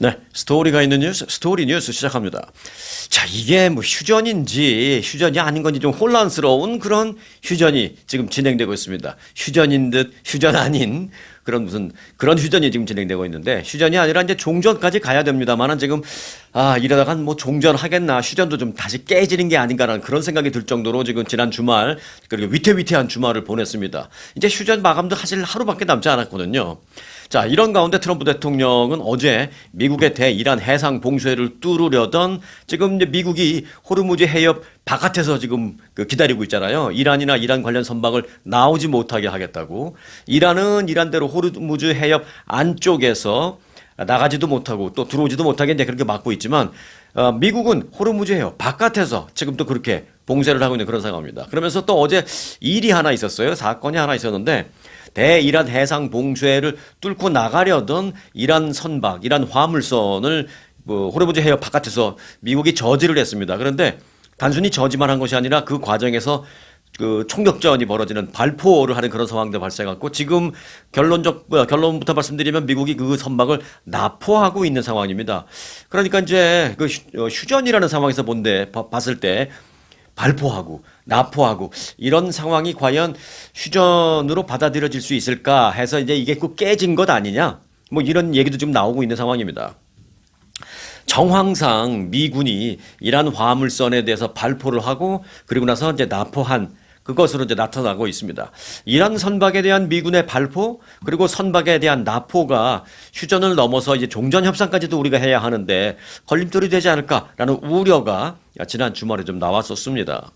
네, 스토리가 있는 뉴스, 스토리 뉴스 시작합니다. 자, 이게 뭐 휴전인지 휴전이 아닌 건지 좀 혼란스러운 그런 휴전이 지금 진행되고 있습니다. 휴전인 듯 휴전 아닌 그런 무슨 그런 휴전이 지금 진행되고 있는데 휴전이 아니라 이제 종전까지 가야 됩니다만은 지금 이러다간 뭐 종전 하겠나 휴전도 좀 다시 깨지는 게 아닌가라는 그런 생각이 들 정도로 지금 지난 주말 그리고 위태위태한 주말을 보냈습니다. 이제 휴전 마감도 사실 하루밖에 남지 않았거든요. 자, 이런 가운데 트럼프 대통령은 어제 미국의 대이란 해상 봉쇄를 뚫으려던 지금 이제 미국이 호르무즈 해협 바깥에서 지금 기다리고 있잖아요. 이란이나 이란 관련 선박을 나오지 못하게 하겠다고. 이란은 이란대로 호르무즈 해협 안쪽에서 나가지도 못하고 또 들어오지도 못하게 이제 그렇게 막고 있지만 미국은 호르무즈 해협 바깥에서 지금 또 그렇게 봉쇄를 하고 있는 그런 상황입니다. 그러면서 또 어제 일이 하나 있었어요. 사건이 하나 있었는데 대이란 해상 봉쇄를 뚫고 나가려던 이란 선박, 이란 화물선을 호르무즈 해협 바깥에서 미국이 저지를 했습니다. 그런데 단순히 저지만 한 것이 아니라 그 과정에서 그 총격전이 벌어지는 발포를 하는 그런 상황도 발생했고 지금 결론부터 말씀드리면 미국이 그 선박을 납포하고 있는 상황입니다. 그러니까 이제 그 휴전이라는 상황에서 봤을 때 발포하고 납포하고 이런 상황이 과연 휴전으로 받아들여질 수 있을까 해서 이제 이게 꼭 깨진 것 아니냐 뭐 이런 얘기도 지금 나오고 있는 상황입니다. 정황상 미군이 이란 화물선에 대해서 발포를 하고 그리고 나서 이제 납포한 그것으로 이제 나타나고 있습니다. 이란 선박에 대한 미군의 발포 그리고 선박에 대한 납포가 휴전을 넘어서 이제 종전 협상까지도 우리가 해야 하는데 걸림돌이 되지 않을까라는 우려가 지난 주말에 좀 나왔었습니다.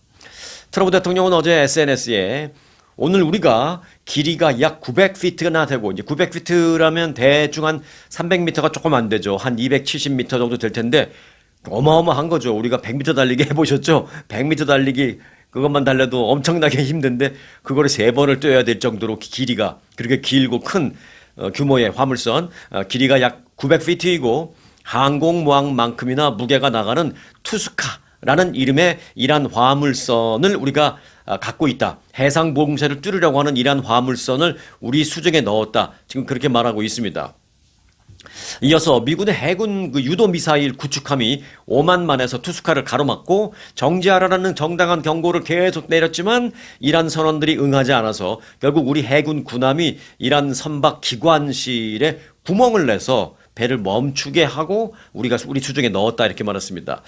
트럼프 대통령은 어제 SNS에 오늘 우리가 길이가 약 900피트나 되고 이제 900피트라면 대충 한 300m가 조금 안 되죠. 한 270m 정도 될 텐데 어마어마한 거죠. 우리가 100m 달리기 해보셨죠? 100m 달리기 그것만 달려도 엄청나게 힘든데 그거를 3번을 뛰어야 될 정도로 길이가 그렇게 길고 큰 규모의 화물선 길이가 약 900피트이고 항공모함만큼이나 무게가 나가는 투스카라는 이름의 이란 화물선을 우리가 갖고 있다. 해상 봉쇄를 뚫으려고 하는 이란 화물선을 우리 수중에 넣었다. 지금 그렇게 말하고 있습니다. 이어서 미군의 해군 유도 미사일 구축함이 오만만에서 투스카를 가로막고 정지하라는 정당한 경고를 계속 내렸지만 이란 선원들이 응하지 않아서 결국 우리 해군 군함이 이란 선박 기관실에 구멍을 내서 배를 멈추게 하고 우리 수중에 넣었다 이렇게 말했습니다.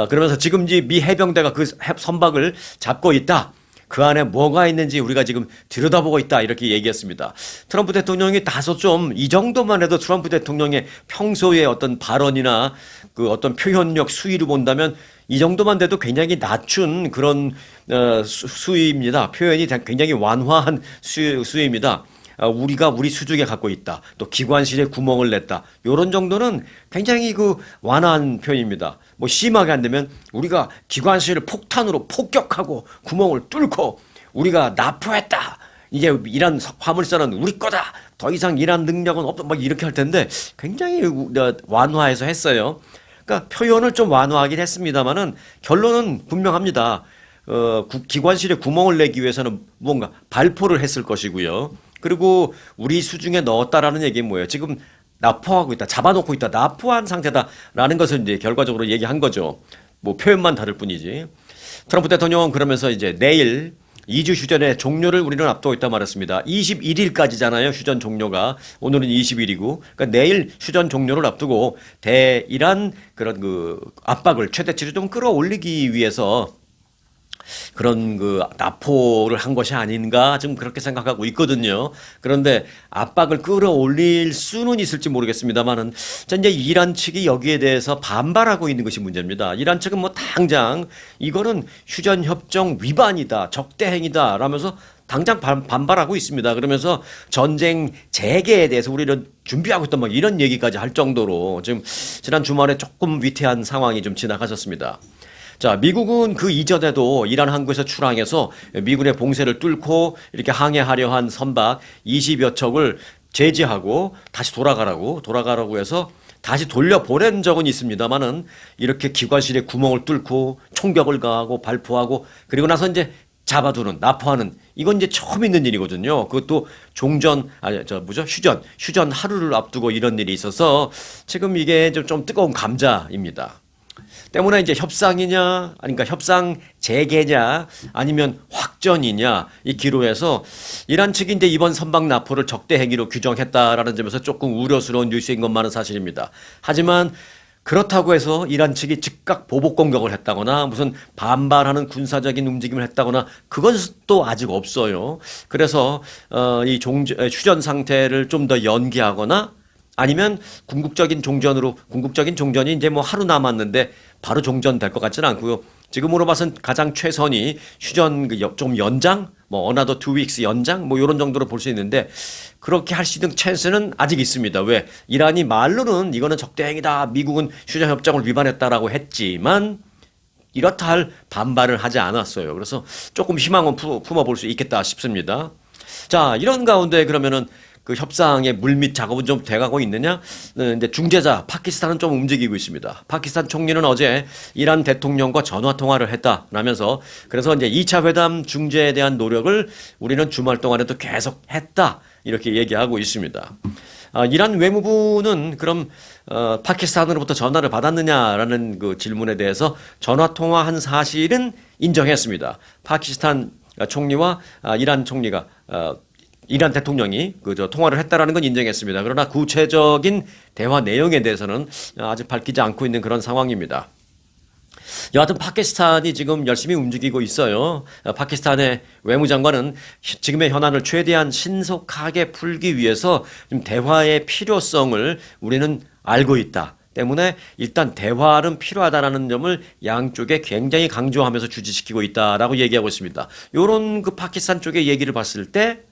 그러면서 지금 미 해병대가 그 선박을 잡고 있다. 그 안에 뭐가 있는지 우리가 지금 들여다보고 있다 이렇게 얘기했습니다. 트럼프 대통령이 다소 좀 이 정도만 해도 트럼프 대통령의 평소의 어떤 발언이나 그 어떤 표현력 수위를 본다면 이 정도만 돼도 굉장히 낮춘 그런 수위입니다. 표현이 굉장히 완화한 수위입니다. 우리가 우리 수중에 갖고 있다. 또 기관실에 구멍을 냈다. 요런 정도는 굉장히 그 완화한 표현입니다. 뭐 심하게 안 되면 우리가 기관실을 폭탄으로 폭격하고 구멍을 뚫고 우리가 납포했다. 이제 이란 화물선은 우리 거다. 더 이상 이란 능력은 없다. 막 이렇게 할 텐데 굉장히 완화해서 했어요. 그러니까 표현을 좀 완화하긴 했습니다만은 결론은 분명합니다. 기관실에 구멍을 내기 위해서는 뭔가 발포를 했을 것이고요. 그리고 우리 수중에 넣었다라는 얘기는 뭐예요? 지금 납포하고 있다, 잡아놓고 있다, 납포한 상태다라는 것을 이제 결과적으로 얘기한 거죠. 뭐 표현만 다를 뿐이지. 트럼프 대통령은 그러면서 이제 내일 2주 휴전의 종료를 우리는 앞두고 있다 말했습니다. 21일까지잖아요, 휴전 종료가. 오늘은 20일이고. 그러니까 내일 휴전 종료를 앞두고 대이란 그런 그 압박을 최대치로 좀 끌어올리기 위해서 그런 그 납포를 한 것이 아닌가 좀 그렇게 생각하고 있거든요. 그런데 압박을 끌어올릴 수는 있을지 모르겠습니다만은 이제 이란 측이 여기에 대해서 반발하고 있는 것이 문제입니다. 이란 측은 뭐 당장 이거는 휴전 협정 위반이다, 적대행위다 라면서 당장 반발하고 있습니다. 그러면서 전쟁 재개에 대해서 우리는 준비하고 있던 막 이런 얘기까지 할 정도로 지금 지난 주말에 조금 위태한 상황이 좀 지나가셨습니다. 자, 미국은 그 이전에도 이란 항구에서 출항해서 미군의 봉쇄를 뚫고 이렇게 항해하려 한 선박 20여 척을 제지하고 다시 돌아가라고 해서 다시 돌려보낸 적은 있습니다만은 이렇게 기관실에 구멍을 뚫고 총격을 가하고 발포하고 그리고 나서 이제 잡아두는, 납포하는, 이건 이제 처음 있는 일이거든요. 그것도 종전, 아니, 휴전 하루를 앞두고 이런 일이 있어서 지금 이게 좀 뜨거운 감자입니다. 때문에 이제 협상이냐, 아니, 그러니까 협상 재개냐, 아니면 확전이냐, 이 기로에서 이란 측이 이제 이번 선박 납포를 적대 행위로 규정했다라는 점에서 조금 우려스러운 뉴스인 것만은 사실입니다. 하지만 그렇다고 해서 이란 측이 즉각 보복 공격을 했다거나 무슨 반발하는 군사적인 움직임을 했다거나 그건 또 아직 없어요. 그래서 이 휴전 상태를 좀 더 연기하거나 아니면 궁극적인 종전이 이제 뭐 하루 남았는데 바로 종전될 것 같지는 않고요. 지금으로 봐선 가장 최선이 휴전 좀 연장, 뭐 another 2 weeks 연장, 뭐 이런 정도로 볼 수 있는데 그렇게 할 수 있는 찬스는 아직 있습니다. 왜? 이란이 말로는 이거는 적대행위다, 미국은 휴전 협정을 위반했다라고 했지만 이렇다 할 반발을 하지 않았어요. 그래서 조금 희망은 품어볼 수 있겠다 싶습니다. 자, 이런 가운데 그러면은 그 협상의 물밑 작업은 좀 돼가고 있느냐? 이제 중재자 파키스탄은 좀 움직이고 있습니다. 파키스탄 총리는 어제 이란 대통령과 전화 통화를 했다라면서 그래서 이제 2차 회담 중재에 대한 노력을 우리는 주말 동안에도 계속 했다 이렇게 얘기하고 있습니다. 이란 외무부는 그럼 파키스탄으로부터 전화를 받았느냐라는 그 질문에 대해서 전화 통화한 사실은 인정했습니다. 파키스탄 총리와 이란 대통령이 통화를 했다라는 건 인정했습니다. 그러나 구체적인 대화 내용에 대해서는 아직 밝히지 않고 있는 그런 상황입니다. 여하튼 파키스탄이 지금 열심히 움직이고 있어요. 파키스탄의 외무장관은 지금의 현안을 최대한 신속하게 풀기 위해서 좀 대화의 필요성을 우리는 알고 있다. 때문에 일단 대화는 필요하다라는 점을 양쪽에 굉장히 강조하면서 주지시키고 있다라고 얘기하고 있습니다. 요런 그 파키스탄 쪽의 얘기를 봤을 때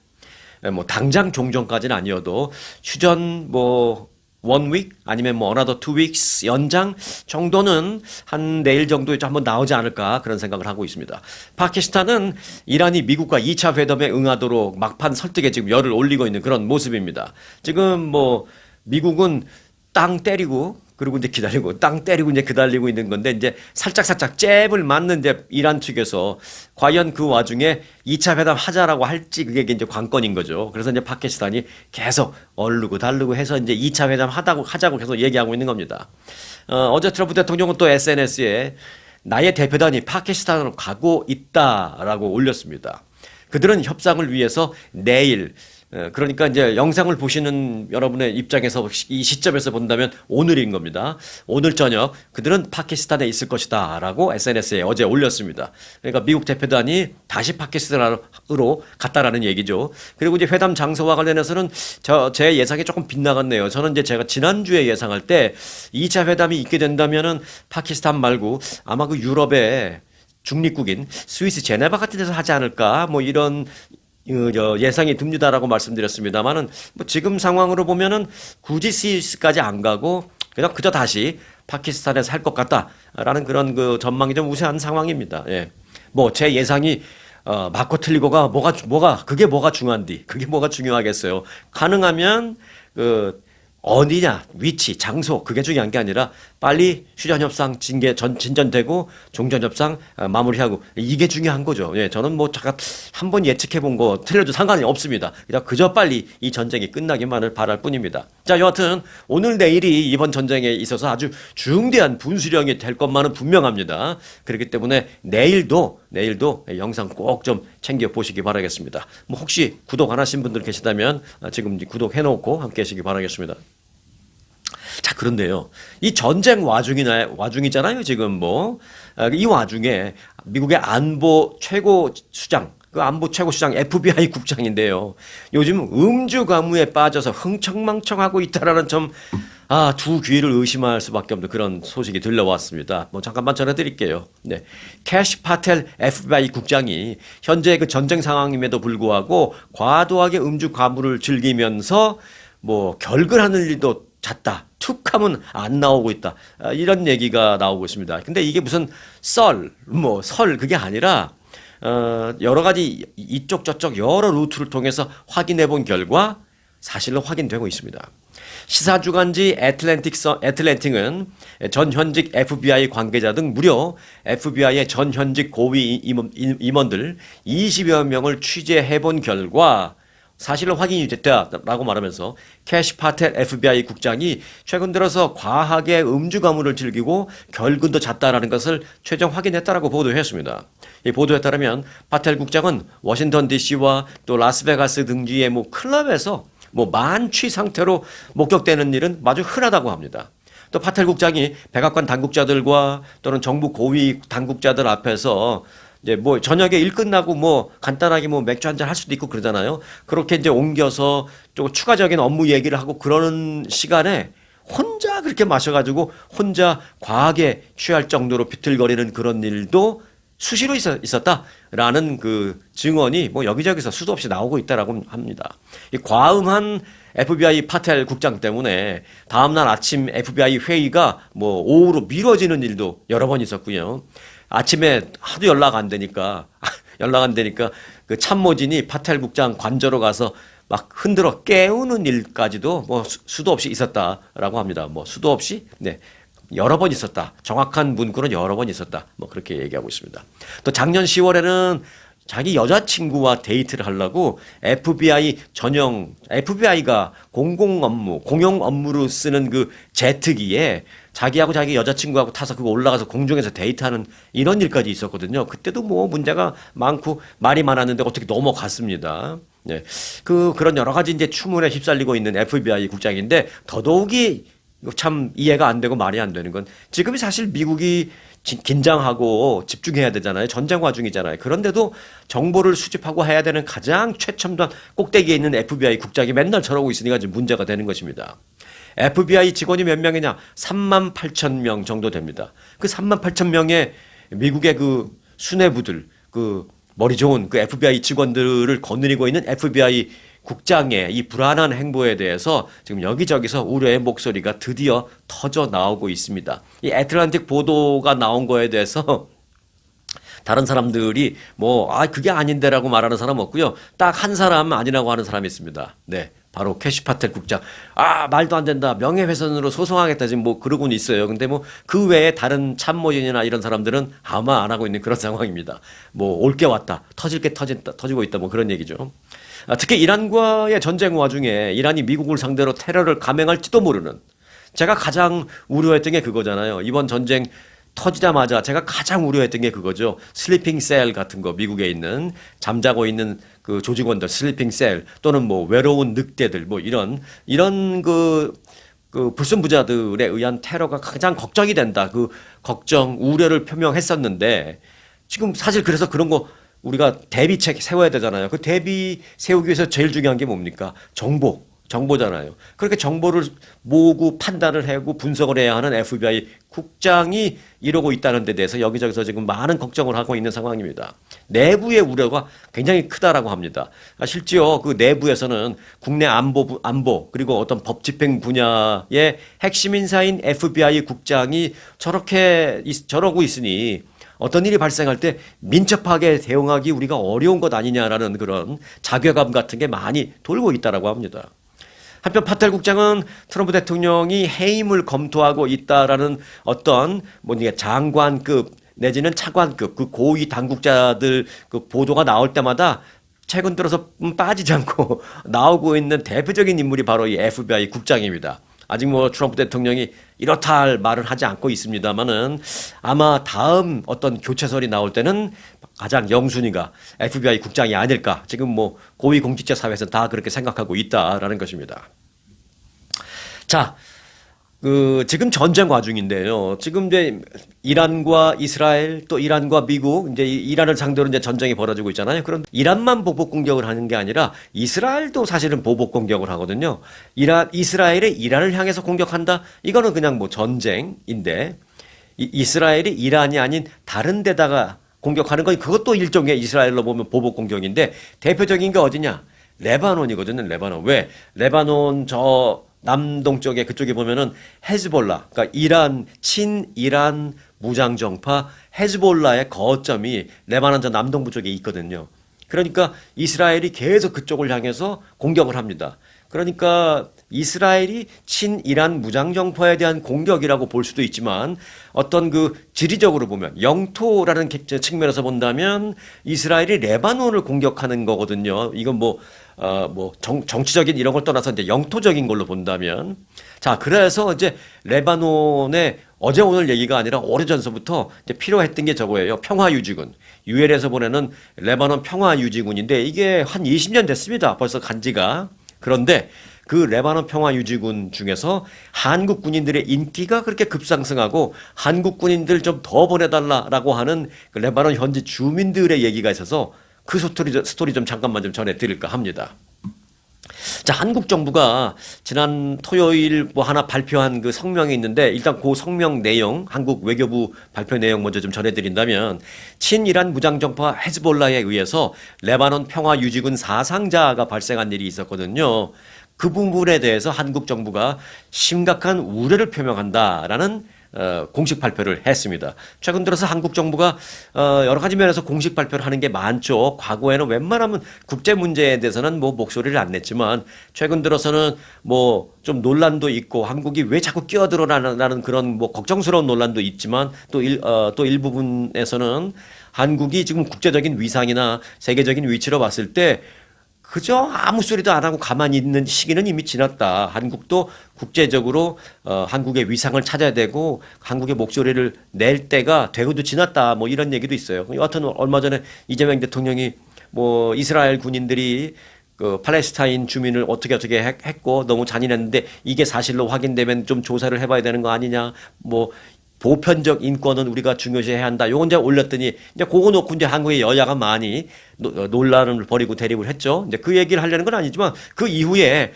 뭐 당장 종전까지는 아니어도 휴전 뭐 1 week 아니면 뭐 another 2 weeks 연장 정도는 한 내일 정도에 한번 나오지 않을까 그런 생각을 하고 있습니다. 파키스탄은 이란이 미국과 2차 회담에 응하도록 막판 설득에 지금 열을 올리고 있는 그런 모습입니다. 지금 뭐 미국은 땅 때리고 그리고 이제 기다리고 땅 때리고 이제 기다리고 있는 건데 이제 살짝 잽을 맞는데 이란 측에서 과연 그 와중에 2차 회담 하자라고 할지 그게 이제 관건인 거죠. 그래서 이제 파키스탄이 계속 얼르고 달르고 해서 이제 2차 회담 하자고 계속 얘기하고 있는 겁니다. 어제 트럼프 대통령은 또 SNS에 나의 대표단이 파키스탄으로 가고 있다라고 올렸습니다. 그들은 협상을 위해서 내일 그러니까 이제 영상을 보시는 여러분의 입장에서 이 시점에서 본다면 오늘인 겁니다. 오늘 저녁 그들은 파키스탄에 있을 것이다 라고 SNS에 어제 올렸습니다. 그러니까 미국 대표단이 다시 파키스탄으로 갔다라는 얘기죠. 그리고 이제 회담 장소와 관련해서는 제 예상이 조금 빗나갔네요. 저는 이제 제가 지난주에 예상할 때 2차 회담이 있게 된다면은 파키스탄 말고 아마 그 유럽의 중립국인 스위스 제네바 같은 데서 하지 않을까 뭐 이런 예상이 듭니다라고 말씀드렸습니다만은 뭐 지금 상황으로 보면은 굳이 스위스까지 안 가고 그냥 그저 다시 파키스탄에서 할 것 같다라는 그런 그 전망이 좀 우세한 상황입니다. 예. 뭐 제 예상이 맞고 틀리고가 그게 뭐가 중요한디? 그게 뭐가 중요하겠어요? 가능하면 어디냐, 위치, 장소 그게 중요한 게 아니라 빨리 휴전협상 진전되고 종전협상 마무리하고 이게 중요한 거죠. 예, 저는 뭐 잠깐 한번 예측해 본 거 틀려도 상관이 없습니다. 그냥 그저 빨리 이 전쟁이 끝나기만을 바랄 뿐입니다. 자, 여하튼 오늘 내일이 이번 전쟁에 있어서 아주 중대한 분수령이 될 것만은 분명합니다. 그렇기 때문에 내일도 영상 꼭 좀 챙겨 보시기 바라겠습니다. 뭐 혹시 구독 안 하신 분들 계시다면 지금 구독해 놓고 함께 하시기 바라겠습니다. 자, 그런데요. 이 전쟁 와중이잖아요. 지금 뭐. 이 와중에 미국의 안보 최고 수장 FBI 국장인데요. 요즘 음주 가무에 빠져서 흥청망청하고 있다라는 점, 두 귀를 의심할 수밖에 없는 그런 소식이 들려왔습니다. 뭐 잠깐만 전해드릴게요. 네. 캐시 파텔 FBI 국장이 현재 그 전쟁 상황임에도 불구하고 과도하게 음주 가무를 즐기면서 뭐 결근하는 일도 잦다. 툭하면 안 나오고 있다. 이런 얘기가 나오고 있습니다. 근데 이게 무슨 설 그게 아니라 여러 가지 이쪽 저쪽 여러 루트를 통해서 확인해 본 결과 사실로 확인되고 있습니다. 시사주간지 애틀랜틱은 전 현직 FBI 관계자 등 무려 FBI의 전 현직 고위 임원들 20여 명을 취재해본 결과 사실은 확인이 됐다라고 말하면서 캐시 파텔 FBI 국장이 최근 들어서 과하게 음주 가물을 즐기고 결근도 잦다라는 것을 최종 확인했다라고 보도했습니다. 이 보도에 따르면 파텔 국장은 워싱턴 DC와 또 라스베가스 등지의 클럽에서 만취 상태로 목격되는 일은 마주 흔하다고 합니다. 또 파텔 국장이 백악관 당국자들과 또는 정부 고위 당국자들 앞에서 이제 저녁에 일 끝나고 간단하게 맥주 한잔 할 수도 있고 그러잖아요. 그렇게 이제 옮겨서 좀 추가적인 업무 얘기를 하고 그러는 시간에 혼자 그렇게 마셔가지고 혼자 과하게 취할 정도로 비틀거리는 그런 일도 수시로 있었다라는 그 증언이 여기저기서 수도 없이 나오고 있다라고 합니다. 이 과음한 FBI 파텔 국장 때문에 다음날 아침 FBI 회의가 오후로 미뤄지는 일도 여러 번 있었고요. 아침에 하도 연락 안 되니까 그 참모진이 파텔 국장 관저로 가서 막 흔들어 깨우는 일까지도 수도 없이 있었다라고 합니다. 수도 없이 네. 여러 번 있었다. 정확한 문구는 여러 번 있었다. 그렇게 얘기하고 있습니다. 또 작년 10월에는 자기 여자친구와 데이트를 하려고 FBI가 공용 업무로 쓰는 그 제트기에 자기하고 자기 여자친구하고 타서 그거 올라가서 공중에서 데이트하는 이런 일까지 있었거든요. 그때도 문제가 많고 말이 많았는데 어떻게 넘어갔습니다. 네. 그런 여러 가지 이제 추문에 휩쓸리고 있는 FBI 국장인데 더더욱이 참 이해가 안 되고 말이 안 되는 건 지금이 사실 미국이 긴장하고 집중해야 되잖아요. 전쟁 와중이잖아요. 그런데도 정보를 수집하고 해야 되는 가장 최첨단 꼭대기에 있는 FBI 국장이 맨날 저러고 있으니까 지금 문제가 되는 것입니다. FBI 직원이 몇 명이냐? 3만 8천 명 정도 됩니다. 그 3만 8천 명의 미국의 그 수뇌부들, 그 머리 좋은 그 FBI 직원들을 거느리고 있는 FBI 국장의 이 불안한 행보에 대해서 지금 여기저기서 우려의 목소리가 드디어 터져 나오고 있습니다. 이 애틀랜틱 보도가 나온 거에 대해서 다른 사람들이 그게 아닌데라고 말하는 사람 없고요. 딱 한 사람 아니라고 하는 사람이 있습니다. 네. 바로 캐시 파텔 국장. 말도 안 된다. 명예훼손으로 소송하겠다. 지금 그러고는 있어요. 근데 그 외에 다른 참모진이나 이런 사람들은 아무 말 안 하고 있는 그런 상황입니다. 올 게 왔다. 터질 게 터지고 있다. 그런 얘기죠. 특히 이란과의 전쟁 와중에 이란이 미국을 상대로 테러를 감행할지도 모르는 제가 가장 우려했던 게 그거잖아요. 이번 전쟁 터지자마자 제가 가장 우려했던 게 그거죠. 슬리핑 셀 같은 거 미국에 있는 잠자고 있는 그 조직원들 슬리핑 셀 또는 외로운 늑대들 이런 그 불순부자들에 의한 테러가 가장 걱정이 된다. 그 걱정 우려를 표명했었는데 지금 사실 그래서 그런 거 우리가 대비책 세워야 되잖아요. 그 대비 세우기 위해서 제일 중요한 게 뭡니까? 정보잖아요. 그렇게 정보를 모으고 판단을 하고 분석을 해야 하는 FBI 국장이 이러고 있다는 데 대해서 여기저기서 지금 많은 걱정을 하고 있는 상황입니다. 내부의 우려가 굉장히 크다라고 합니다. 실제로 그 내부에서는 국내 안보 그리고 어떤 법 집행 분야의 핵심 인사인 FBI 국장이 저러고 있으니 어떤 일이 발생할 때 민첩하게 대응하기 우리가 어려운 것 아니냐라는 그런 자괴감 같은 게 많이 돌고 있다라고 합니다. 한편 파텔 국장은 트럼프 대통령이 해임을 검토하고 있다라는 어떤 장관급 내지는 차관급 그 고위 당국자들 그 보도가 나올 때마다 최근 들어서 빠지지 않고 나오고 있는 대표적인 인물이 바로 이 FBI 국장입니다. 아직 트럼프 대통령이 이렇다 할 말을 하지 않고 있습니다만은 아마 다음 어떤 교체설이 나올 때는 가장 영순위가 FBI 국장이 아닐까. 지금 고위 공직자 사회에서 다 그렇게 생각하고 있다라는 것입니다. 자, 지금 전쟁 와중인데요. 지금 이제 이란과 이스라엘 또 이란과 미국 이제 이란을 상대로 이제 전쟁이 벌어지고 있잖아요. 그런데 이란만 보복 공격을 하는 게 아니라 이스라엘도 사실은 보복 공격을 하거든요. 이스라엘이 이란을 향해서 공격한다. 이거는 그냥 전쟁인데 이스라엘이 이란이 아닌 다른 데다가 공격하는 건 그것도 일종의 이스라엘로 보면 보복 공격인데 대표적인 게 어디냐? 레바논이거든요. 레바논. 왜? 레바논 남동쪽에 그쪽에 보면은 헤즈볼라, 그러니까 친이란 무장정파 헤즈볼라의 거점이 레바논 남동부 쪽에 있거든요. 그러니까 이스라엘이 계속 그쪽을 향해서 공격을 합니다. 그러니까 이스라엘이 친이란 무장정파에 대한 공격이라고 볼 수도 있지만 어떤 그 지리적으로 보면 영토라는 측면에서 본다면 이스라엘이 레바논을 공격하는 거거든요. 이건 정치적인 이런 걸 떠나서 이제 영토적인 걸로 본다면. 자, 그래서 이제 레바논의 어제 오늘 얘기가 아니라 오래전서부터 이제 필요했던 게 저거예요. 평화유지군. 유엔에서 보내는 레바논 평화유지군인데 이게 한 20년 됐습니다. 벌써 간지가. 그런데 그 레바논 평화유지군 중에서 한국 군인들의 인기가 그렇게 급상승하고 한국 군인들 좀 더 보내달라라고 하는 그 레바논 현지 주민들의 얘기가 있어서 그 스토리 좀 잠깐만 좀 전해드릴까 합니다. 자, 한국 정부가 지난 토요일 하나 발표한 그 성명이 있는데 일단 그 성명 내용, 한국 외교부 발표 내용 먼저 좀 전해드린다면 친이란 무장정파 헤즈볼라에 의해서 레바논 평화유지군 사상자가 발생한 일이 있었거든요. 그 부분에 대해서 한국 정부가 심각한 우려를 표명한다라는 공식 발표를 했습니다. 최근 들어서 한국 정부가 여러 가지 면에서 공식 발표를 하는 게 많죠. 과거에는 웬만하면 국제 문제에 대해서는 목소리를 안 냈지만 최근 들어서는 좀 논란도 있고 한국이 왜 자꾸 끼어들어라는 그런 걱정스러운 논란도 있지만 또 일부분에서는 한국이 지금 국제적인 위상이나 세계적인 위치로 봤을 때 그저 아무 소리도 안 하고 가만히 있는 시기는 이미 지났다. 한국도 국제적으로 한국의 위상을 찾아야 되고 한국의 목소리를 낼 때가 되고도 지났다. 이런 얘기도 있어요. 여하튼 얼마 전에 이재명 대통령이 이스라엘 군인들이 그 팔레스타인 주민을 어떻게 했고 너무 잔인했는데 이게 사실로 확인되면 좀 조사를 해봐야 되는 거 아니냐. 보편적 인권은 우리가 중요시해야 한다. 요건 이제 올렸더니 이제 그거 놓고 이제 한국의 여야가 많이 논란을 벌이고 대립을 했죠. 이제 그 얘기를 하려는 건 아니지만 그 이후에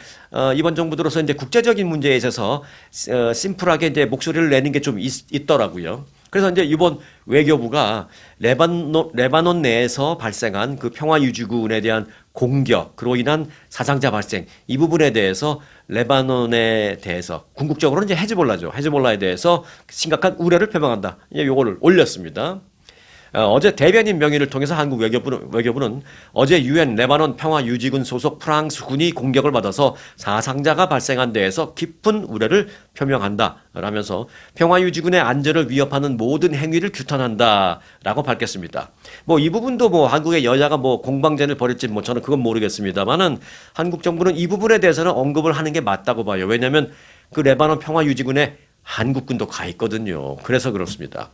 이번 정부 들어서 이제 국제적인 문제에 있어서 심플하게 이제 목소리를 내는 게 좀 있더라고요. 그래서 이제 이번 외교부가 레바논 내에서 발생한 그 평화유지군에 대한 공격, 그로 인한 사상자 발생, 이 부분에 대해서 레바논에 대해서 궁극적으로는 이제 헤즈볼라죠. 헤즈볼라에 대해서 심각한 우려를 표명한다. 요거를 올렸습니다. 어제 대변인 명의를 통해서 한국 외교부는 어제 유엔 레바논 평화유지군 소속 프랑스 군이 공격을 받아서 사상자가 발생한 데에서 깊은 우려를 표명한다 라면서 평화유지군의 안전을 위협하는 모든 행위를 규탄한다라고 밝혔습니다. 이 부분도 한국의 여야가 공방전을 벌일지 저는 그건 모르겠습니다만은 한국 정부는 이 부분에 대해서는 언급을 하는 게 맞다고 봐요. 왜냐하면 그 레바논 평화유지군에 한국군도 가 있거든요. 그래서 그렇습니다.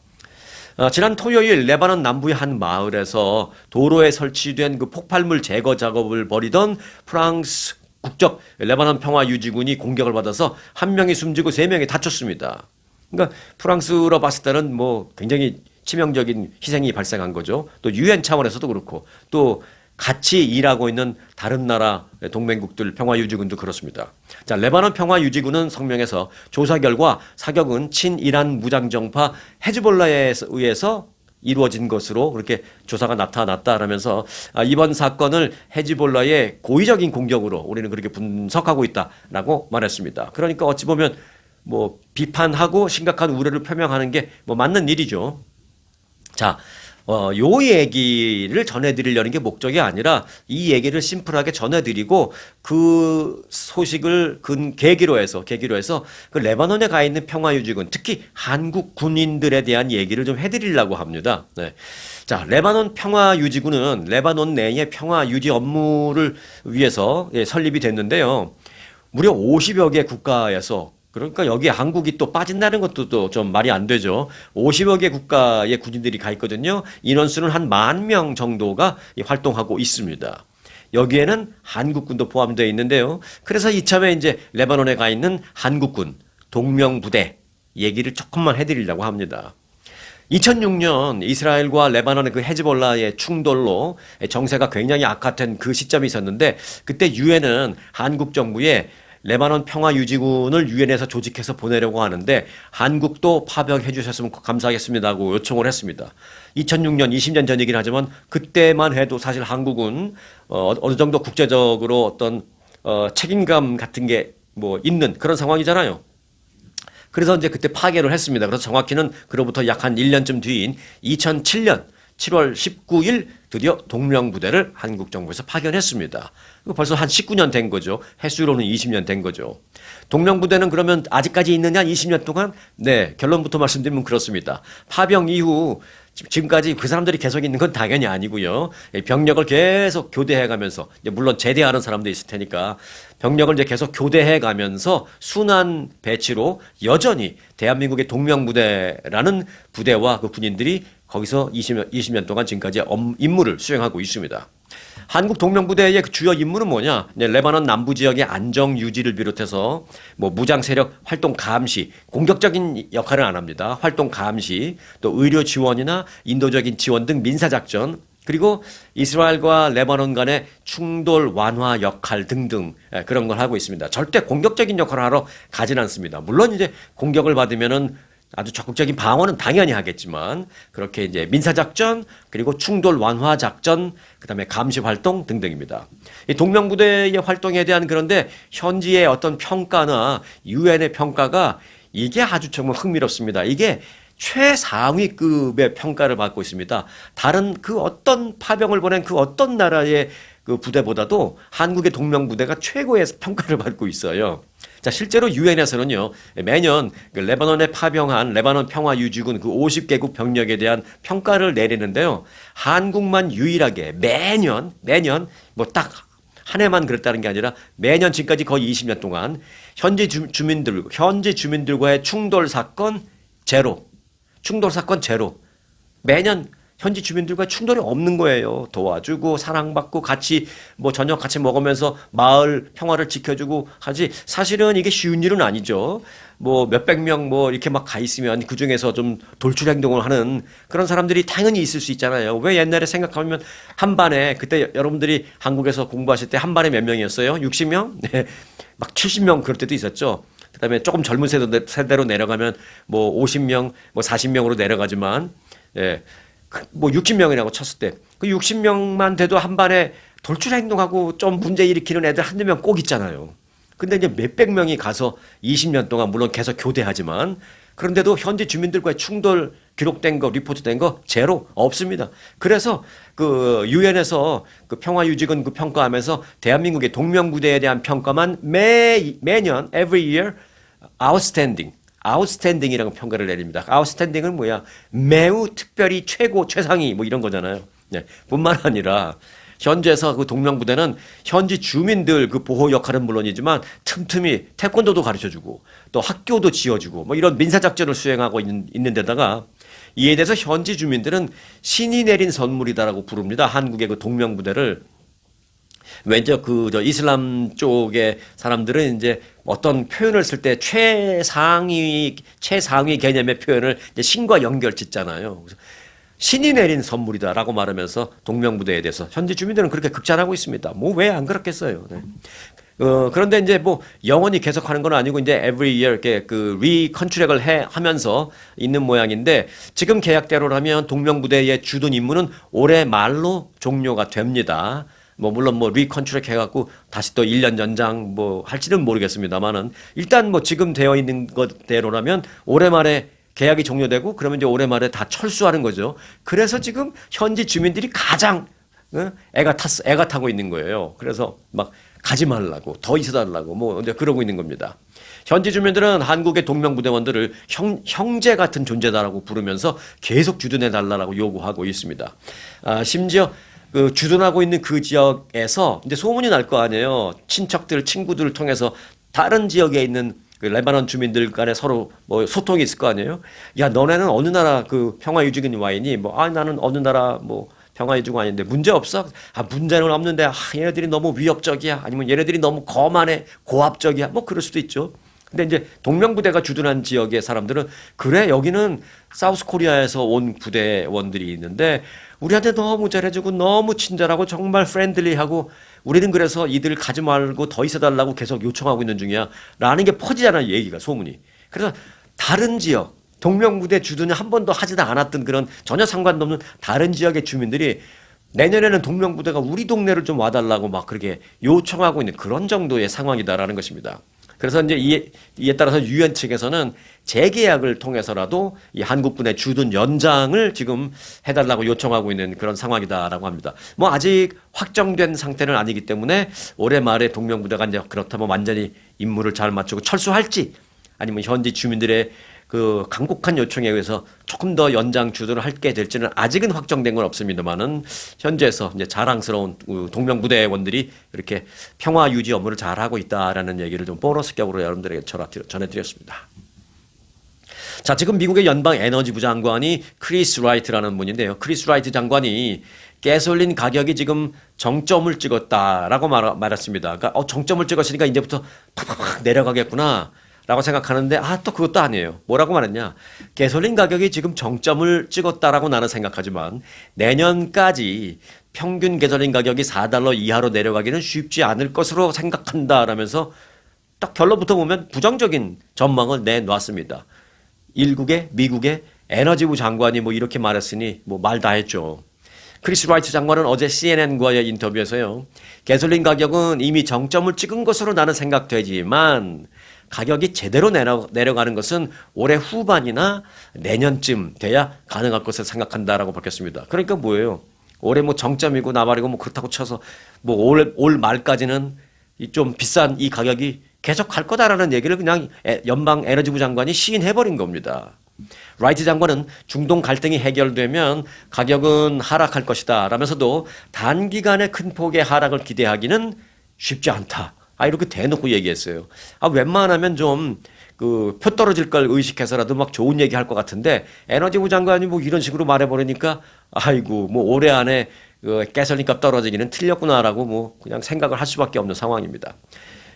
지난 토요일 레바논 남부의 한 마을에서 도로에 설치된 그 폭발물 제거 작업을 벌이던 프랑스 국적 레바논 평화유지군이 공격을 받아서 한 명이 숨지고 세 명이 다쳤습니다. 그러니까 프랑스로 봤을 때는 굉장히 치명적인 희생이 발생한 거죠. 또 유엔 차원에서도 그렇고 또 같이 일하고 있는 다른 나라 동맹국들 평화유지군도 그렇습니다. 자, 레바논 평화유지군은 성명에서 조사 결과 사격은 친이란 무장정파 헤즈볼라에 의해서 이루어진 것으로 그렇게 조사가 나타났다라면서 이번 사건을 헤즈볼라의 고의적인 공격으로 우리는 그렇게 분석하고 있다라고 말했습니다. 그러니까 어찌 보면 비판하고 심각한 우려를 표명하는 게 맞는 일이죠. 자, 요 얘기를 전해드리려는 게 목적이 아니라 이 얘기를 심플하게 전해드리고 그 소식을 계기로 해서 그 레바논에 가 있는 평화유지군, 특히 한국 군인들에 대한 얘기를 좀 해드리려고 합니다. 네. 자, 레바논 평화유지군은 레바논 내의 평화유지 업무를 위해서 설립이 됐는데요. 무려 50여 개 국가에서 그러니까 여기 한국이 또 빠진다는 것도 또 좀 말이 안 되죠. 50여 개 국가의 군인들이 가 있거든요. 인원수는 한 10,000명 정도가 활동하고 있습니다. 여기에는 한국군도 포함되어 있는데요. 그래서 이참에 이제 레바논에 가 있는 한국군 동명부대 얘기를 조금만 해드리려고 합니다. 2006년 이스라엘과 레바논의 그 헤즈볼라의 충돌로 정세가 굉장히 악화된 그 시점이 있었는데 그때 유엔은 한국 정부에 레바논 평화유지군을 유엔에서 조직해서 보내려고 하는데 한국도 파병해 주셨으면 감사하겠습니다고 요청을 했습니다. 2006년 20년 전 얘기는 하지만 그때만 해도 사실 한국은 어느 정도 국제적으로 어떤 책임감 같은 게 있는 그런 상황이잖아요. 그래서 이제 그때 파괴를 했습니다. 그래서 정확히는 그로부터 약 한 1년쯤 뒤인 2007년 7월 19일 드디어 동명부대를 한국 정부에서 파견했습니다. 벌써 한 19년 된 거죠. 횟수로는 20년 된 거죠. 동명부대는 그러면 아직까지 있느냐? 20년 동안? 네, 결론부터 말씀드리면 그렇습니다. 파병 이후 지금까지 그 사람들이 계속 있는 건 당연히 아니고요. 병력을 계속 교대해 가면서, 물론 제대하는 사람도 있을 테니까 병력을 이제 계속 교대해 가면서 순환 배치로 여전히 대한민국의 동명부대라는 부대와 그 군인들이 거기서 20년 동안 지금까지 임무를 수행하고 있습니다. 한국 동명부대의 주요 임무는 뭐냐? 레바논 남부 지역의 안정 유지를 비롯해서 뭐 무장 세력 활동 감시, 공격적인 역할은 안 합니다. 활동 감시, 또 의료 지원이나 인도적인 지원 등 민사 작전, 그리고 이스라엘과 레바논 간의 충돌 완화 역할 등등 그런 걸 하고 있습니다. 절대 공격적인 역할을 하러 가진 않습니다. 물론 이제 공격을 받으면은 아주 적극적인 방어는 당연히 하겠지만 그렇게 이제 민사작전 그리고 충돌 완화 작전 그다음에 감시 활동 등등입니다. 이 동명부대의 활동에 대한 그런데 현지의 어떤 평가나 유엔의 평가가 이게 아주 정말 흥미롭습니다. 이게 최상위급의 평가를 받고 있습니다. 다른 그 어떤 파병을 보낸 그 어떤 나라의 그 부대보다도 한국의 동명부대가 최고의 평가를 받고 있어요. 자, 실제로 유엔에서는요, 매년 그 레바논에 파병한 레바논 평화유지군 그 50개국 병력에 대한 평가를 내리는데요. 한국만 유일하게 매년 뭐 딱 한 해만 그랬다는 게 아니라 매년 지금까지 거의 20년 동안 현지 주민들과의 충돌 사건 제로. 매년 현지 주민들과 충돌이 없는 거예요. 도와주고 사랑받고 같이 뭐 저녁 같이 먹으면서 마을 평화를 지켜주고 하지 사실은 이게 쉬운 일은 아니죠. 뭐 몇백 명 뭐 이렇게 막 가 있으면 그 중에서 좀 돌출 행동을 하는 그런 사람들이 당연히 있을 수 있잖아요. 왜 옛날에 생각하면 한 반에 그때 여러분들이 한국에서 공부하실 때 한 반에 몇 명이었어요? 60명? 네. 막 70명 그럴 때도 있었죠. 그다음에 조금 젊은 세대로 내려가면 뭐 50명, 뭐 40명으로 내려가지만 예. 뭐 60명이라고 쳤을 때 그 60명만 돼도 한 반에 돌출 행동하고 좀 문제 일으키는 애들 한두 명 꼭 있잖아요. 근데 이제 몇백 명이 가서 20년 동안 물론 계속 교대하지만 그런데도 현지 주민들과의 충돌 기록된 거, 리포트된 거 제로 없습니다. 그래서 그 유엔에서 그 평화유지군 그 평가하면서 대한민국의 동명부대에 대한 평가만 매년 every year outstanding이라고 평가를 내립니다. outstanding은 뭐야? 매우 특별히 최고, 최상위 뭐 이런 거잖아요. 네. 뿐만 아니라 현지에서 그 동명부대는 현지 주민들 그 보호 역할은 물론이지만 틈틈이 태권도도 가르쳐주고 또 학교도 지어주고 뭐 이런 민사작전을 수행하고 있는 데다가 이에 대해서 현지 주민들은 신이 내린 선물이다라고 부릅니다. 한국의 그 동명부대를. 왠지 저 이슬람 쪽의 사람들은 이제 어떤 표현을 쓸 때 최상위 개념의 표현을 이제 신과 연결 짓잖아요. 그래서 신이 내린 선물이다라고 말하면서 동명부대에 대해서 현지 주민들은 그렇게 극찬하고 있습니다. 뭐 왜 안 그렇겠어요. 네. 그런데 이제 뭐 영원히 계속하는 건 아니고 이제 every year 이렇게 그 리컨트랙을 하면서 있는 모양인데 지금 계약대로라면 동명부대의 주둔 임무는 올해 말로 종료가 됩니다. 뭐 물론 뭐 리컨트랙 해갖고 다시 또 1년 연장 뭐 할지는 모르겠습니다만은 일단 뭐 지금 되어 있는 것대로라면 올해 말에 계약이 종료되고 그러면 이제 올해 말에 다 철수하는 거죠. 그래서 지금 현지 주민들이 가장 애가 타고 있는 거예요. 그래서 막 가지 말라고 더 있어달라고 뭐 이제 그러고 있는 겁니다. 현지 주민들은 한국의 동명부대원들을 형제 같은 존재다라고 부르면서 계속 주둔해 달라고 요구하고 있습니다. 심지어 그 주둔하고 있는 그 지역에서 이제 소문이 날 거 아니에요. 친구들을 통해서 다른 지역에 있는 그 레바논 주민들 간에 서로 뭐 소통이 있을 거 아니에요. 야, 너네는 어느 나라 그 평화유지군 와인이 나는 어느 나라 뭐 평화유지군 아닌데 문제 없어? 문제는 없는데 얘네들이 너무 위협적이야. 아니면 얘네들이 너무 거만해, 고압적이야. 뭐 그럴 수도 있죠. 근데 이제 동명부대가 주둔한 지역의 사람들은 그래 여기는 사우스 코리아에서 온 부대원들이 있는데 우리한테 너무 잘해주고 너무 친절하고 정말 프렌들리하고 우리는 그래서 이들 가지 말고 더 있어달라고 계속 요청하고 있는 중이야 라는 게 퍼지잖아요. 얘기가 소문이. 그래서 다른 지역 동명부대 주둔을 한 번도 하지도 않았던 그런 전혀 상관도 없는 다른 지역의 주민들이 내년에는 동명부대가 우리 동네를 좀 와달라고 막 그렇게 요청하고 있는 그런 정도의 상황이다라는 것입니다. 그래서 이제 이에 따라서 유엔 측에서는 재계약을 통해서라도 이 한국군의 주둔 연장을 지금 해달라고 요청하고 있는 그런 상황이다라고 합니다. 뭐 아직 확정된 상태는 아니기 때문에 올해 말에 동명부대가 이제 그렇다면 완전히 임무를 잘 마치고 철수할지 아니면 현지 주민들의 그 강곡한 요청에 의해서 조금 더 연장 주둔을 하게 될지는 아직은 확정된 건 없습니다만은 현재에서 이제 자랑스러운 동명부대원들이 이렇게 평화 유지 업무를 잘 하고 있다라는 얘기를 좀 보너스격으로 여러분들에게 전해드렸습니다. 자, 지금 미국의 연방 에너지부 장관이 크리스 라이트라는 분인데요. 크리스 라이트 장관이 가솔린 가격이 지금 정점을 찍었다라고 말했습니다. 그러니까 정점을 찍었으니까 이제부터 팍팍 내려가겠구나. 라고 생각하는데 또 그것도 아니에요. 뭐라고 말했냐. 가솔린 가격이 지금 정점을 찍었다라고 나는 생각하지만 내년까지 평균 가솔린 가격이 4달러 이하로 내려가기는 쉽지 않을 것으로 생각한다라면서 딱 결론부터 보면 부정적인 전망을 내놨습니다. 미국의 에너지부 장관이 뭐 이렇게 말했으니 뭐 말 다 했죠. 크리스 라이트 장관은 어제 CNN과의 인터뷰에서요. 가솔린 가격은 이미 정점을 찍은 것으로 나는 생각되지만 가격이 제대로 내려가는 것은 올해 후반이나 내년쯤 돼야 가능할 것을 생각한다라고 밝혔습니다. 그러니까 뭐예요? 올해 뭐 정점이고 나발이고 뭐 그렇다고 쳐서 뭐 올 말까지는 좀 비싼 이 가격이 계속 갈 거다라는 얘기를 그냥 연방 에너지부 장관이 시인해버린 겁니다. 라이트 장관은 중동 갈등이 해결되면 가격은 하락할 것이다 라면서도 단기간에 큰 폭의 하락을 기대하기는 쉽지 않다. 이렇게 대놓고 얘기했어요. 웬만하면 좀 표 떨어질 걸 의식해서라도 막 좋은 얘기 할 것 같은데 에너지부 장관이 뭐 이런 식으로 말해버리니까 아이고 뭐 올해 안에 가솔린 값 떨어지기는 틀렸구나라고 뭐 그냥 생각을 할 수밖에 없는 상황입니다.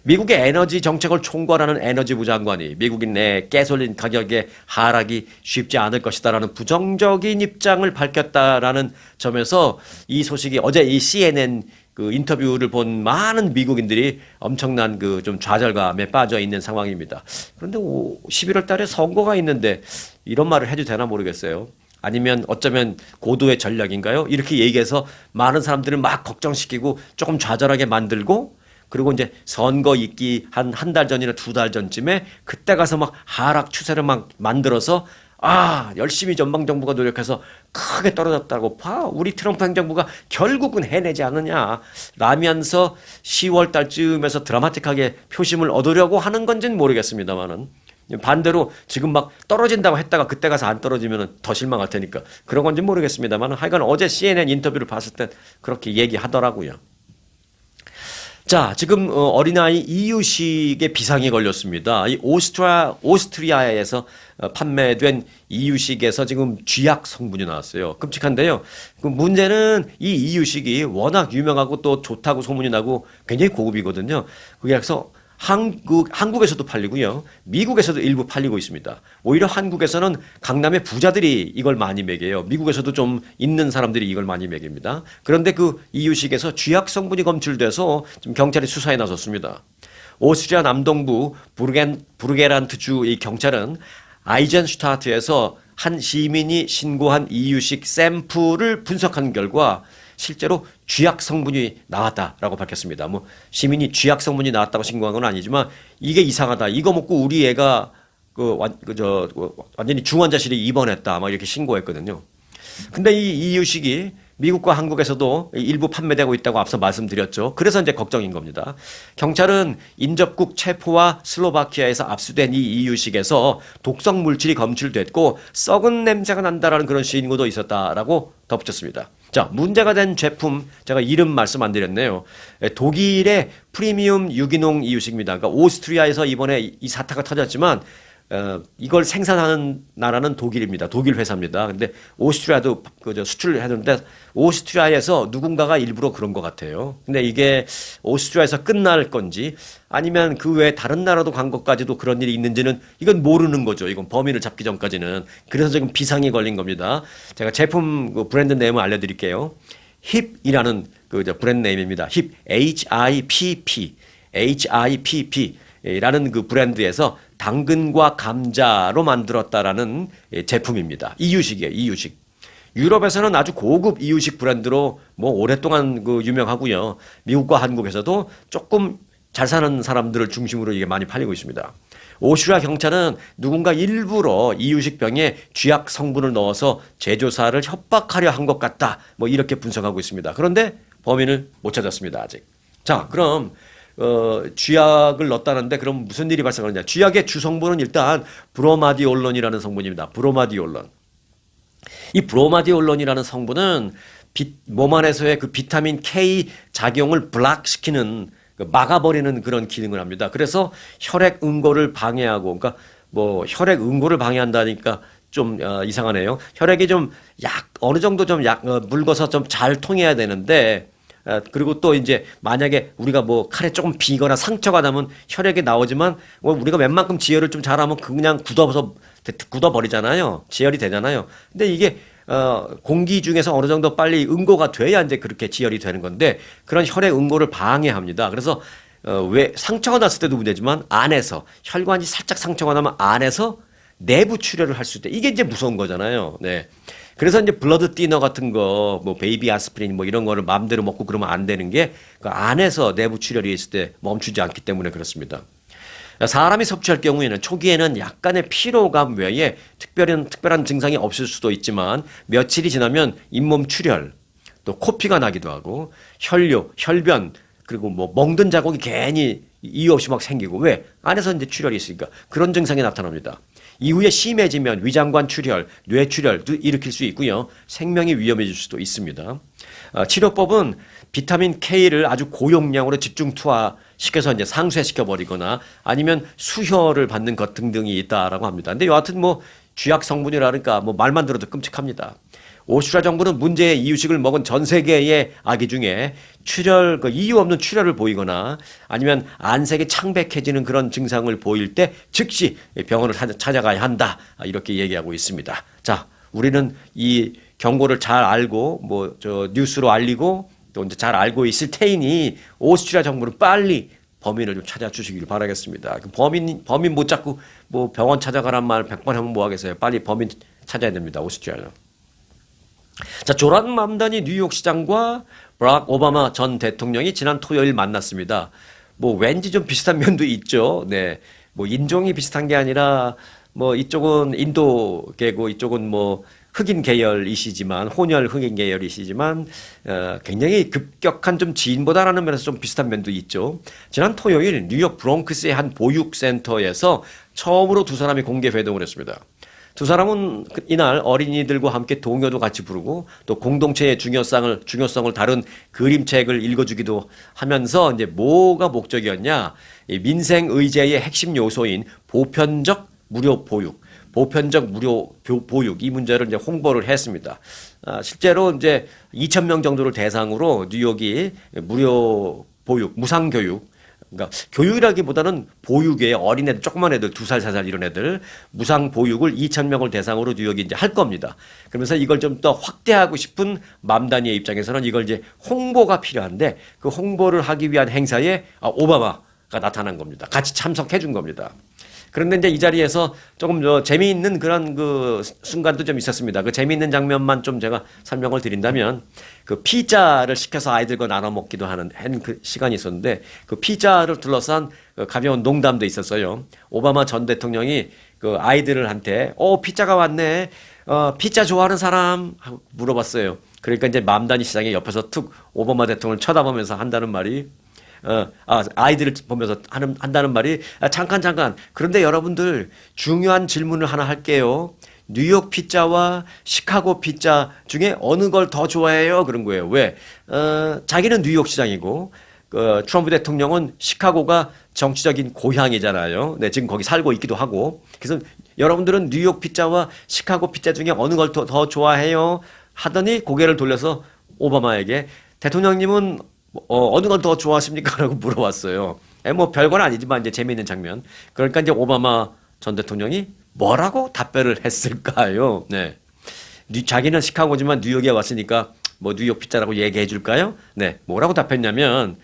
미국의 에너지 정책을 총괄하는 에너지부 장관이 미국인 내 가솔린 가격의 하락이 쉽지 않을 것이다라는 부정적인 입장을 밝혔다라는 점에서 이 소식이 어제 이 CNN 인터뷰를 본 많은 미국인들이 엄청난 좀 좌절감에 빠져 있는 상황입니다. 그런데 11월 달에 선거가 있는데 이런 말을 해도 되나 모르겠어요. 아니면 어쩌면 고도의 전략인가요? 이렇게 얘기해서 많은 사람들을 막 걱정시키고 조금 좌절하게 만들고 그리고 이제 선거 있기 한 달 전이나 2달 전쯤에 그때 가서 막 하락 추세를 막 만들어서 열심히 전방정부가 노력해서 크게 떨어졌다고 우리 트럼프 행정부가 결국은 해내지 않느냐 라면서 10월 달쯤에서 드라마틱하게 표심을 얻으려고 하는 건지는 모르겠습니다만은 반대로 지금 막 떨어진다고 했다가 그때 가서 안 떨어지면 더 실망할 테니까 그런 건지 모르겠습니다만 하여간 어제 CNN 인터뷰를 봤을 때 그렇게 얘기하더라고요. 자, 지금 어린아이 이유식에 비상이 걸렸습니다. 이 오스트리아에서 판매된 이유식에서 지금 쥐약 성분이 나왔어요. 끔찍한데요. 그 문제는 이 이유식이 워낙 유명하고 또 좋다고 소문이 나고 굉장히 고급이거든요. 그래서 한국에서도 팔리고요. 미국에서도 일부 팔리고 있습니다. 오히려 한국에서는 강남의 부자들이 이걸 많이 먹여요. 미국에서도 좀 있는 사람들이 이걸 많이 먹입니다. 그런데 그 이유식에서 쥐약 성분이 검출돼서 지금 경찰이 수사에 나섰습니다. 오스트리아 남동부 부르게란트주 이 경찰은 아이젠슈타트에서 한 시민이 신고한 이유식 샘플을 분석한 결과 실제로 쥐약 성분이 나왔다라고 밝혔습니다. 뭐 시민이 쥐약 성분이 나왔다고 신고한 건 아니지만 이게 이상하다. 이거 먹고 우리 애가 완전히 중환자실에 입원했다. 막 이렇게 신고했거든요. 근데 이 이유식이 미국과 한국에서도 일부 판매되고 있다고 앞서 말씀드렸죠. 그래서 이제 걱정인 겁니다. 경찰은 인접국 체포와 슬로바키아에서 압수된 이 이유식에서 독성 물질이 검출됐고 썩은 냄새가 난다라는 그런 신고도 있었다라고 덧붙였습니다. 자, 문제가 된 제품 제가 이름 말씀 안 드렸네요. 독일의 프리미엄 유기농 이유식입니다. 그러니까 오스트리아에서 이번에 이 사태가 터졌지만 이걸 생산하는 나라는 독일입니다. 독일 회사입니다. 근데 오스트리아도 수출을 해주는데 오스트리아에서 누군가가 일부러 그런 것 같아요. 근데 이게 오스트리아에서 끝날 건지 아니면 그 외에 다른 나라도 간 것까지도 그런 일이 있는지는 이건 모르는 거죠. 이건 범인을 잡기 전까지는. 그래서 지금 비상이 걸린 겁니다. 제가 제품 브랜드 네임을 알려드릴게요. 힙이라는 브랜드 네임입니다. 힙, HIPP, HIPP. 라는 그 브랜드에서 당근과 감자로 만들었다라는 제품입니다. 이유식이에요, 이유식. 유럽에서는 아주 고급 이유식 브랜드로 뭐 오랫동안 유명하고요. 미국과 한국에서도 조금 잘 사는 사람들을 중심으로 이게 많이 팔리고 있습니다. 오슈라 경찰은 누군가 일부러 이유식 병에 쥐약 성분을 넣어서 제조사를 협박하려 한 것 같다. 뭐 이렇게 분석하고 있습니다. 그런데 범인을 못 찾았습니다. 아직. 자, 그럼 쥐약을 넣었다는데 그럼 무슨 일이 발생하느냐? 쥐약의 주성분은 일단 브로마디올론이라는 성분입니다. 브로마디올론. 이 브로마디올론이라는 성분은 몸 안에서의 그 비타민 K 작용을 블락시키는 막아버리는 그런 기능을 합니다. 그래서 혈액 응고를 방해하고, 그러니까 뭐 혈액 응고를 방해한다니까 좀 이상하네요. 혈액이 좀 어느 정도 좀 묽어서 좀 잘 통해야 되는데, 그리고 또 이제 만약에 우리가 뭐 칼에 조금 비거나 상처가 나면 혈액이 나오지만 뭐 우리가 웬만큼 지혈을 좀 잘하면 그냥 굳어버리잖아요. 지혈이 되잖아요. 근데 이게 공기 중에서 어느 정도 빨리 응고가 돼야 이제 그렇게 지혈이 되는 건데 그런 혈액 응고를 방해합니다. 그래서 왜 상처가 났을 때도 문제지만 안에서 혈관이 살짝 상처가 나면 안에서 내부 출혈을 할 수 있다. 이게 이제 무서운 거잖아요. 네. 그래서 이제 블러드 티너 같은 거, 뭐 베이비 아스피린 뭐 이런 거를 마음대로 먹고 그러면 안 되는 게 그 안에서 내부 출혈이 있을 때 멈추지 않기 때문에 그렇습니다. 사람이 섭취할 경우에는 초기에는 약간의 피로감 외에 특별한 증상이 없을 수도 있지만 며칠이 지나면 잇몸 출혈, 또 코피가 나기도 하고 혈뇨, 혈변, 그리고 뭐 먹는 자국이 괜히 이유 없이 막 생기고 왜? 안에서 이제 출혈이 있으니까 그런 증상이 나타납니다. 이후에 심해지면 위장관 출혈, 뇌 출혈도 일으킬 수 있고요. 생명이 위험해질 수도 있습니다. 치료법은 비타민 K를 아주 고용량으로 집중 투하시켜서 이제 상쇄시켜 버리거나 아니면 수혈을 받는 것 등등이 있다라고 합니다. 근데 여하튼 뭐 쥐약 성분이라니까 뭐 말만 들어도 끔찍합니다. 오슈라 정부는 문제의 이유식을 먹은 전 세계의 아기 중에 출혈, 이유 없는 출혈을 보이거나 아니면 안색이 창백해지는 그런 증상을 보일 때 즉시 병원을 찾아가야 한다. 이렇게 얘기하고 있습니다. 자, 우리는 이 경고를 잘 알고 뉴스로 알리고 또 이제 잘 알고 있을 테이니 오스트리아 정부는 빨리 범인을 좀 찾아주시길 바라겠습니다. 범인 못 잡고 뭐 병원 찾아가란 말 100번 하면 뭐 하겠어요. 빨리 범인 찾아야 됩니다. 오스트리아는. 자, 조란 맘다니 뉴욕시장과 버락 오바마 전 대통령이 지난 토요일 만났습니다. 뭐 왠지 좀 비슷한 면도 있죠. 네. 뭐 인종이 비슷한 게 아니라 뭐 이쪽은 인도계고 이쪽은 뭐 흑인 계열이시지만 혼혈 흑인 계열이시지만 굉장히 급격한 좀 지인보다라는 면에서 좀 비슷한 면도 있죠. 지난 토요일 뉴욕 브롱크스의 한 보육센터에서 처음으로 두 사람이 공개 회동을 했습니다. 두 사람은 이날 어린이들과 함께 동요도 같이 부르고 또 공동체의 중요성을 다룬 그림책을 읽어주기도 하면서 이제 뭐가 목적이었냐? 이 민생 의제의 핵심 요소인 보편적 무료 보육 이 문제를 이제 홍보를 했습니다. 실제로 이제 2,000명 정도를 대상으로 뉴욕이 무료 보육, 무상 교육, 그러니까 교육이라기보다는 보육에 어린애들, 조그만 애들, 2살, 4살 이런 애들 무상 보육을 2,000명을 대상으로 뉴욕이 이제 할 겁니다. 그러면서 이걸 좀 더 확대하고 싶은 맘다니의 입장에서는 이걸 이제 홍보가 필요한데 그 홍보를 하기 위한 행사에 오바마가 나타난 겁니다. 같이 참석해 준 겁니다. 그런데 이제 이 자리에서 조금 재미있는 그런 그 순간도 좀 있었습니다. 그 재미있는 장면만 좀 제가 설명을 드린다면 그 피자를 시켜서 아이들과 나눠 먹기도 하는 그 시간이 있었는데 그 피자를 둘러싼 그 가벼운 농담도 있었어요. 오바마 전 대통령이 그 아이들한테 피자가 왔네. 피자 좋아하는 사람? 하고 물어봤어요. 그러니까 이제 맘다니 시장의 옆에서 툭 오바마 대통령을 쳐다보면서 한다는 말이 아이들을 보면서 한다는 말이 잠깐. 그런데 여러분들 중요한 질문을 하나 할게요. 뉴욕 피자와 시카고 피자 중에 어느 걸 더 좋아해요? 그런 거예요. 왜? 자기는 뉴욕 시장이고 트럼프 대통령은 시카고가 정치적인 고향이잖아요. 네, 지금 거기 살고 있기도 하고. 그래서 여러분들은 뉴욕 피자와 시카고 피자 중에 어느 걸 더 좋아해요? 하더니 고개를 돌려서 오바마에게 대통령님은 어느 걸 더 좋아하십니까? 라고 물어봤어요. 뭐 별건 아니지만 이제 재미있는 장면. 그러니까 이제 오바마 전 대통령이 뭐라고 답변을 했을까요? 네. 자기는 시카고지만 뉴욕에 왔으니까 뭐 뉴욕 피자라고 얘기해 줄까요? 네. 뭐라고 답했냐면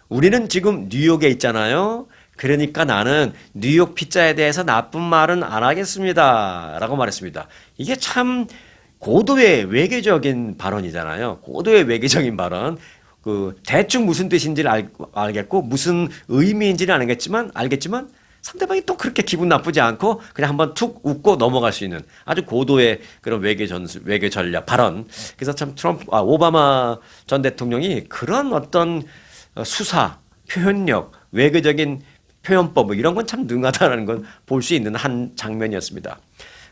우리는 지금 뉴욕에 있잖아요. 그러니까 나는 뉴욕 피자에 대해서 나쁜 말은 안 하겠습니다. 라고 말했습니다. 이게 참 고도의 외교적인 발언이잖아요. 고도의 외교적인 발언. 그 대충 무슨 뜻인지를 알겠고 무슨 의미인지는 알겠지만 상대방이 또 그렇게 기분 나쁘지 않고 그냥 한번 툭 웃고 넘어갈 수 있는 아주 고도의 그런 외교 전략 발언. 그래서 참 오바마 전 대통령이 그런 어떤 수사, 표현력, 외교적인 표현법 뭐 이런 건 참 능하다라는 걸 볼 수 있는 한 장면이었습니다.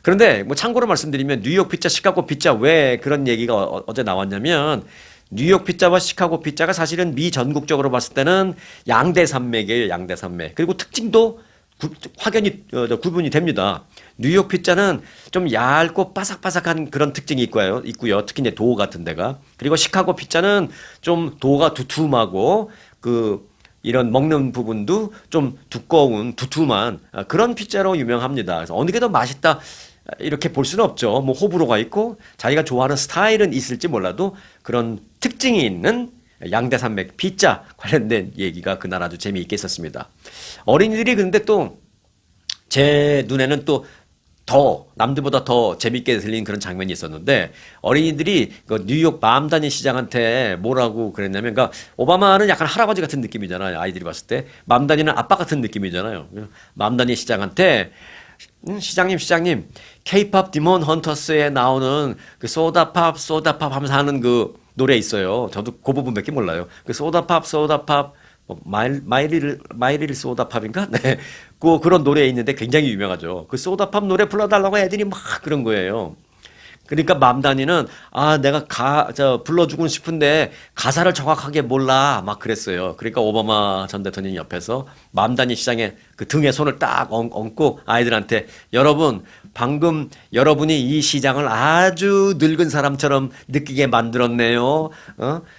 그런데 뭐 참고로 말씀드리면 뉴욕 피자, 시카고 피자 왜 그런 얘기가 어제 나왔냐면 뉴욕 피자와 시카고 피자가 사실은 미 전국적으로 봤을 때는 양대 산맥이에요. 양대 산맥. 그리고 특징도 확연히 구분이 됩니다. 뉴욕 피자는 좀 얇고 바삭바삭한 그런 특징이 있고요. 특히 이제 도 같은 데가. 그리고 시카고 피자는 좀 도가 두툼하고 이런 먹는 부분도 좀 두툼한 그런 피자로 유명합니다. 그래서 어느 게 더 맛있다 이렇게 볼 수는 없죠. 뭐 호불호가 있고 자기가 좋아하는 스타일은 있을지 몰라도 그런 특징이 있는 양대산맥 피자 관련된 얘기가 그날 아주 재미있게 있었습니다. 어린이들이 근데 또 제 눈에는 또 남들보다 더 재밌게 들린 그런 장면이 있었는데 어린이들이 그 뉴욕 맘다니 시장한테 뭐라고 그랬냐면 그러니까 오바마는 약간 할아버지 같은 느낌이잖아요. 아이들이 봤을 때. 맘다니는 아빠 같은 느낌이잖아요. 맘다니 시장한테 시장님 K-팝 디몬 헌터스에 나오는 그 소다팝 하면서 하는 그 노래 있어요. 저도 그 부분밖에 몰라요. 그 소다팝 마이리를 소다팝인가? 네. 그런 노래 있는데 굉장히 유명하죠. 그 소다팝 노래 불러달라고 애들이 막 그런 거예요. 그러니까 맘다니는 내가 불러주고 싶은데 가사를 정확하게 몰라 막 그랬어요. 그러니까 오바마 전 대통령이 옆에서 맘다니 시장에 그 등에 손을 딱 얹고 아이들한테 여러분 방금 여러분이 이 시장을 아주 늙은 사람처럼 느끼게 만들었네요.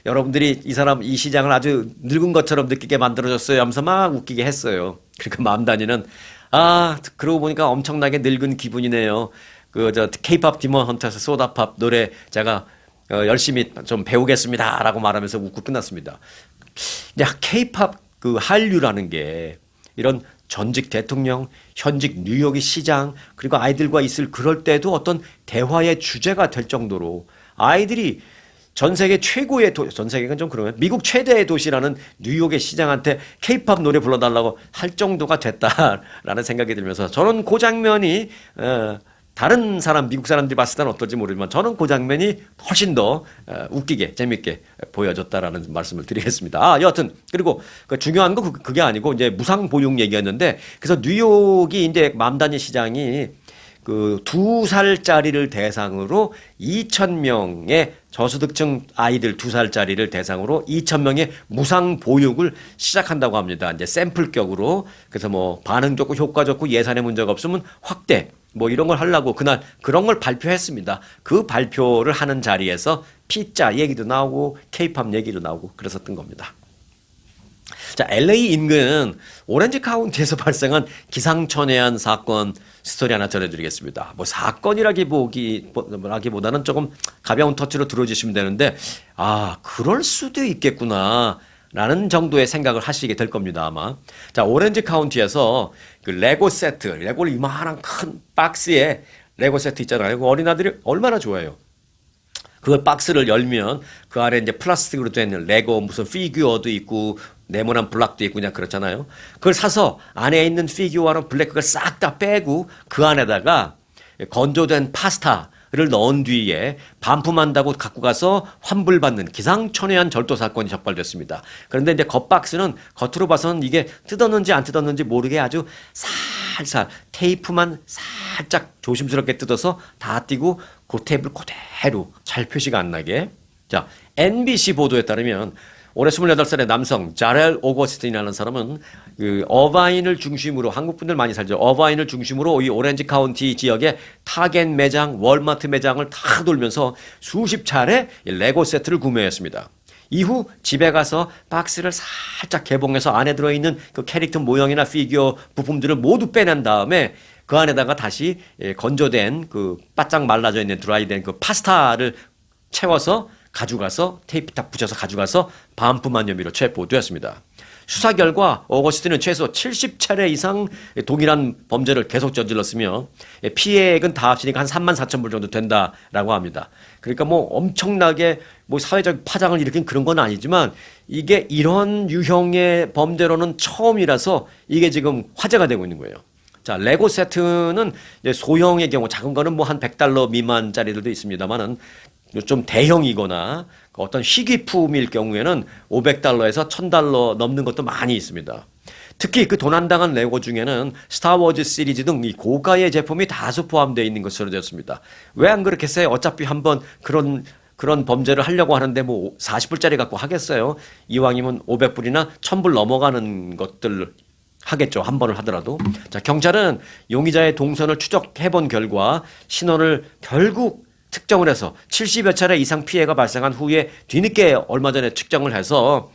여러분들이 이 시장을 아주 늙은 것처럼 느끼게 만들어줬어요. 하면서 막 웃기게 했어요. 그러니까 맘다니는 그러고 보니까 엄청나게 늙은 기분이네요. K-팝 디몬 헌터스 소다팝 노래 제가 열심히 좀 배우겠습니다라고 말하면서 웃고 끝났습니다. 근데 K-팝 한류라는 게 이런 전직 대통령, 현직 뉴욕의 시장 그리고 아이들과 있을 그럴 때도 어떤 대화의 주제가 될 정도로 아이들이 전 세계 최고의 전 세계가 좀 그러면 미국 최대의 도시라는 뉴욕의 시장한테 K-팝 노래 불러달라고 할 정도가 됐다라는 생각이 들면서 저는 그 장면이 다른 미국 사람들이 봤을 때는 어떨지 모르지만 저는 그 장면이 훨씬 더 웃기게 재밌게 보여줬다라는 말씀을 드리겠습니다. 여하튼 그리고 중요한 거 그게 아니고 이제 무상 보육 얘기였는데 그래서 뉴욕이 이제 맘다니 시장이 2살짜리를 대상으로 2,000명의 저소득층 아이들 2살짜리를 대상으로 2,000명의 무상 보육을 시작한다고 합니다. 이제 샘플격으로. 그래서 뭐 반응 좋고 효과 좋고 예산에 문제가 없으면 확대 뭐 이런 걸 하려고 그날 그런 걸 발표했습니다. 그 발표를 하는 자리에서 피자 얘기도 나오고 K-팝 얘기도 나오고 그랬었던 겁니다. 자, LA 인근 오렌지 카운티에서 발생한 기상천외한 사건 스토리 하나 전해드리겠습니다. 뭐 사건이라기보다는 조금 가벼운 터치로 들어주시면 되는데 그럴 수도 있겠구나 라는 정도의 생각을 하시게 될 겁니다, 아마. 자, 오렌지 카운티에서 레고 세트, 레고를 이만한 큰 박스에 레고 세트 있잖아요. 그 어린아들이 얼마나 좋아해요. 그 박스를 열면 그 안에 이제 플라스틱으로 된 레고 무슨 피규어도 있고 네모난 블락도 있고 그냥 그렇잖아요. 그걸 사서 안에 있는 피규어랑 블랙을 싹 다 빼고 그 안에다가 건조된 파스타를 넣은 뒤에 반품한다고 갖고 가서 환불받는 기상천외한 절도 사건이 적발됐습니다. 그런데 이제 겉박스는 겉으로 봐서는 이게 뜯었는지 안 뜯었는지 모르게 아주 살살 테이프만 살짝 조심스럽게 뜯어서 다 띄고 그 테이프를 그대로 잘 표시가 안 나게. 자, NBC 보도에 따르면 올해 28살의 남성 자렐 오거스틴이라는 사람은 어바인을 중심으로 한국 분들 많이 살죠. 어바인을 중심으로 이 오렌지 카운티 지역의 타겟 매장, 월마트 매장을 다 돌면서 수십 차례 레고 세트를 구매했습니다. 이후 집에 가서 박스를 살짝 개봉해서 안에 들어있는 그 캐릭터 모형이나 피규어 부품들을 모두 빼낸 다음에 그 안에다가 다시 건조된 바짝 말라져 있는 드라이된 파스타를 채워서 가져가서 테이프 딱 붙여서 가져가서 반품한 혐의로 체포되었습니다. 수사 결과 오거스틴은 최소 70차례 이상 동일한 범죄를 계속 저질렀으며 피해액은 다 합치니까 한 3만 4천 불 정도 된다라고 합니다. 그러니까 뭐 엄청나게 뭐 사회적 파장을 일으킨 그런 건 아니지만 이게 이런 유형의 범죄로는 처음이라서 이게 지금 화제가 되고 있는 거예요. 자, 레고 세트는 이제 소형의 경우 작은 거는 뭐 한 100달러 미만짜리들도 있습니다만은 좀 대형이거나 어떤 희귀품일 경우에는 500달러에서 1000달러 넘는 것도 많이 있습니다. 특히 그 도난당한 레고 중에는 스타워즈 시리즈 등 이 고가의 제품이 다수 포함되어 있는 것으로 되었습니다. 왜 안 그렇겠어요? 어차피 한번 그런 범죄를 하려고 하는데 뭐 40불짜리 갖고 하겠어요? 이왕이면 500불이나 1000불 넘어가는 것들 하겠죠. 한 번을 하더라도. 자, 경찰은 용의자의 동선을 추적해 본 결과 신원을 결국 특정을 해서 70여 차례 이상 피해가 발생한 후에 뒤늦게 얼마 전에 측정을 해서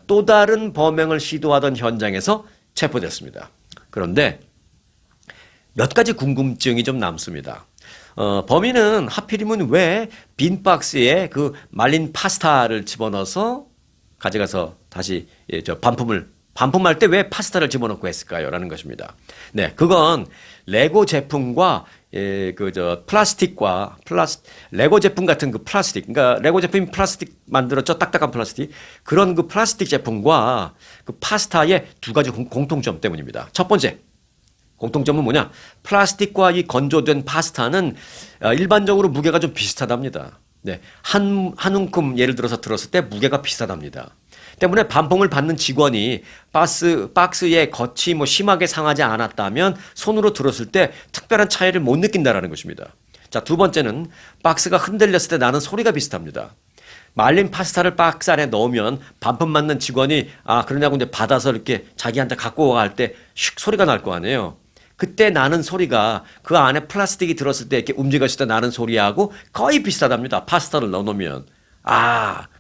또 다른 범행을 시도하던 현장에서 체포됐습니다. 그런데 몇 가지 궁금증이 좀 남습니다. 범인은 하필이면 왜 빈 박스에 그 말린 파스타를 집어넣어서 가져가서 다시 반품할 때 왜 파스타를 집어넣고 했을까요? 라는 것입니다. 네, 그건 레고 제품과 레고 제품 같은 그 플라스틱, 그러니까 레고 제품이 플라스틱 만들었죠. 딱딱한 플라스틱. 그런 그 플라스틱 제품과 그 파스타의 두 가지 공통점 때문입니다. 첫 번째, 공통점은 뭐냐? 플라스틱과 이 건조된 파스타는 일반적으로 무게가 좀 비슷하답니다. 네, 한 움큼 예를 들어서 들었을 때 무게가 비슷하답니다. 때문에 반품을 받는 직원이 박스의 겉이 뭐 심하게 상하지 않았다면 손으로 들었을 때 특별한 차이를 못 느낀다라는 것입니다. 자, 두 번째는 박스가 흔들렸을 때 나는 소리가 비슷합니다. 말린 파스타를 박스 안에 넣으면 반품 받는 직원이 그러냐고 이제 받아서 이렇게 자기한테 갖고 갈 때 슉 소리가 날 거 아니에요. 그때 나는 소리가 그 안에 플라스틱이 들었을 때 이렇게 움직였을 때 나는 소리하고 거의 비슷하답니다. 파스타를 넣어놓으면.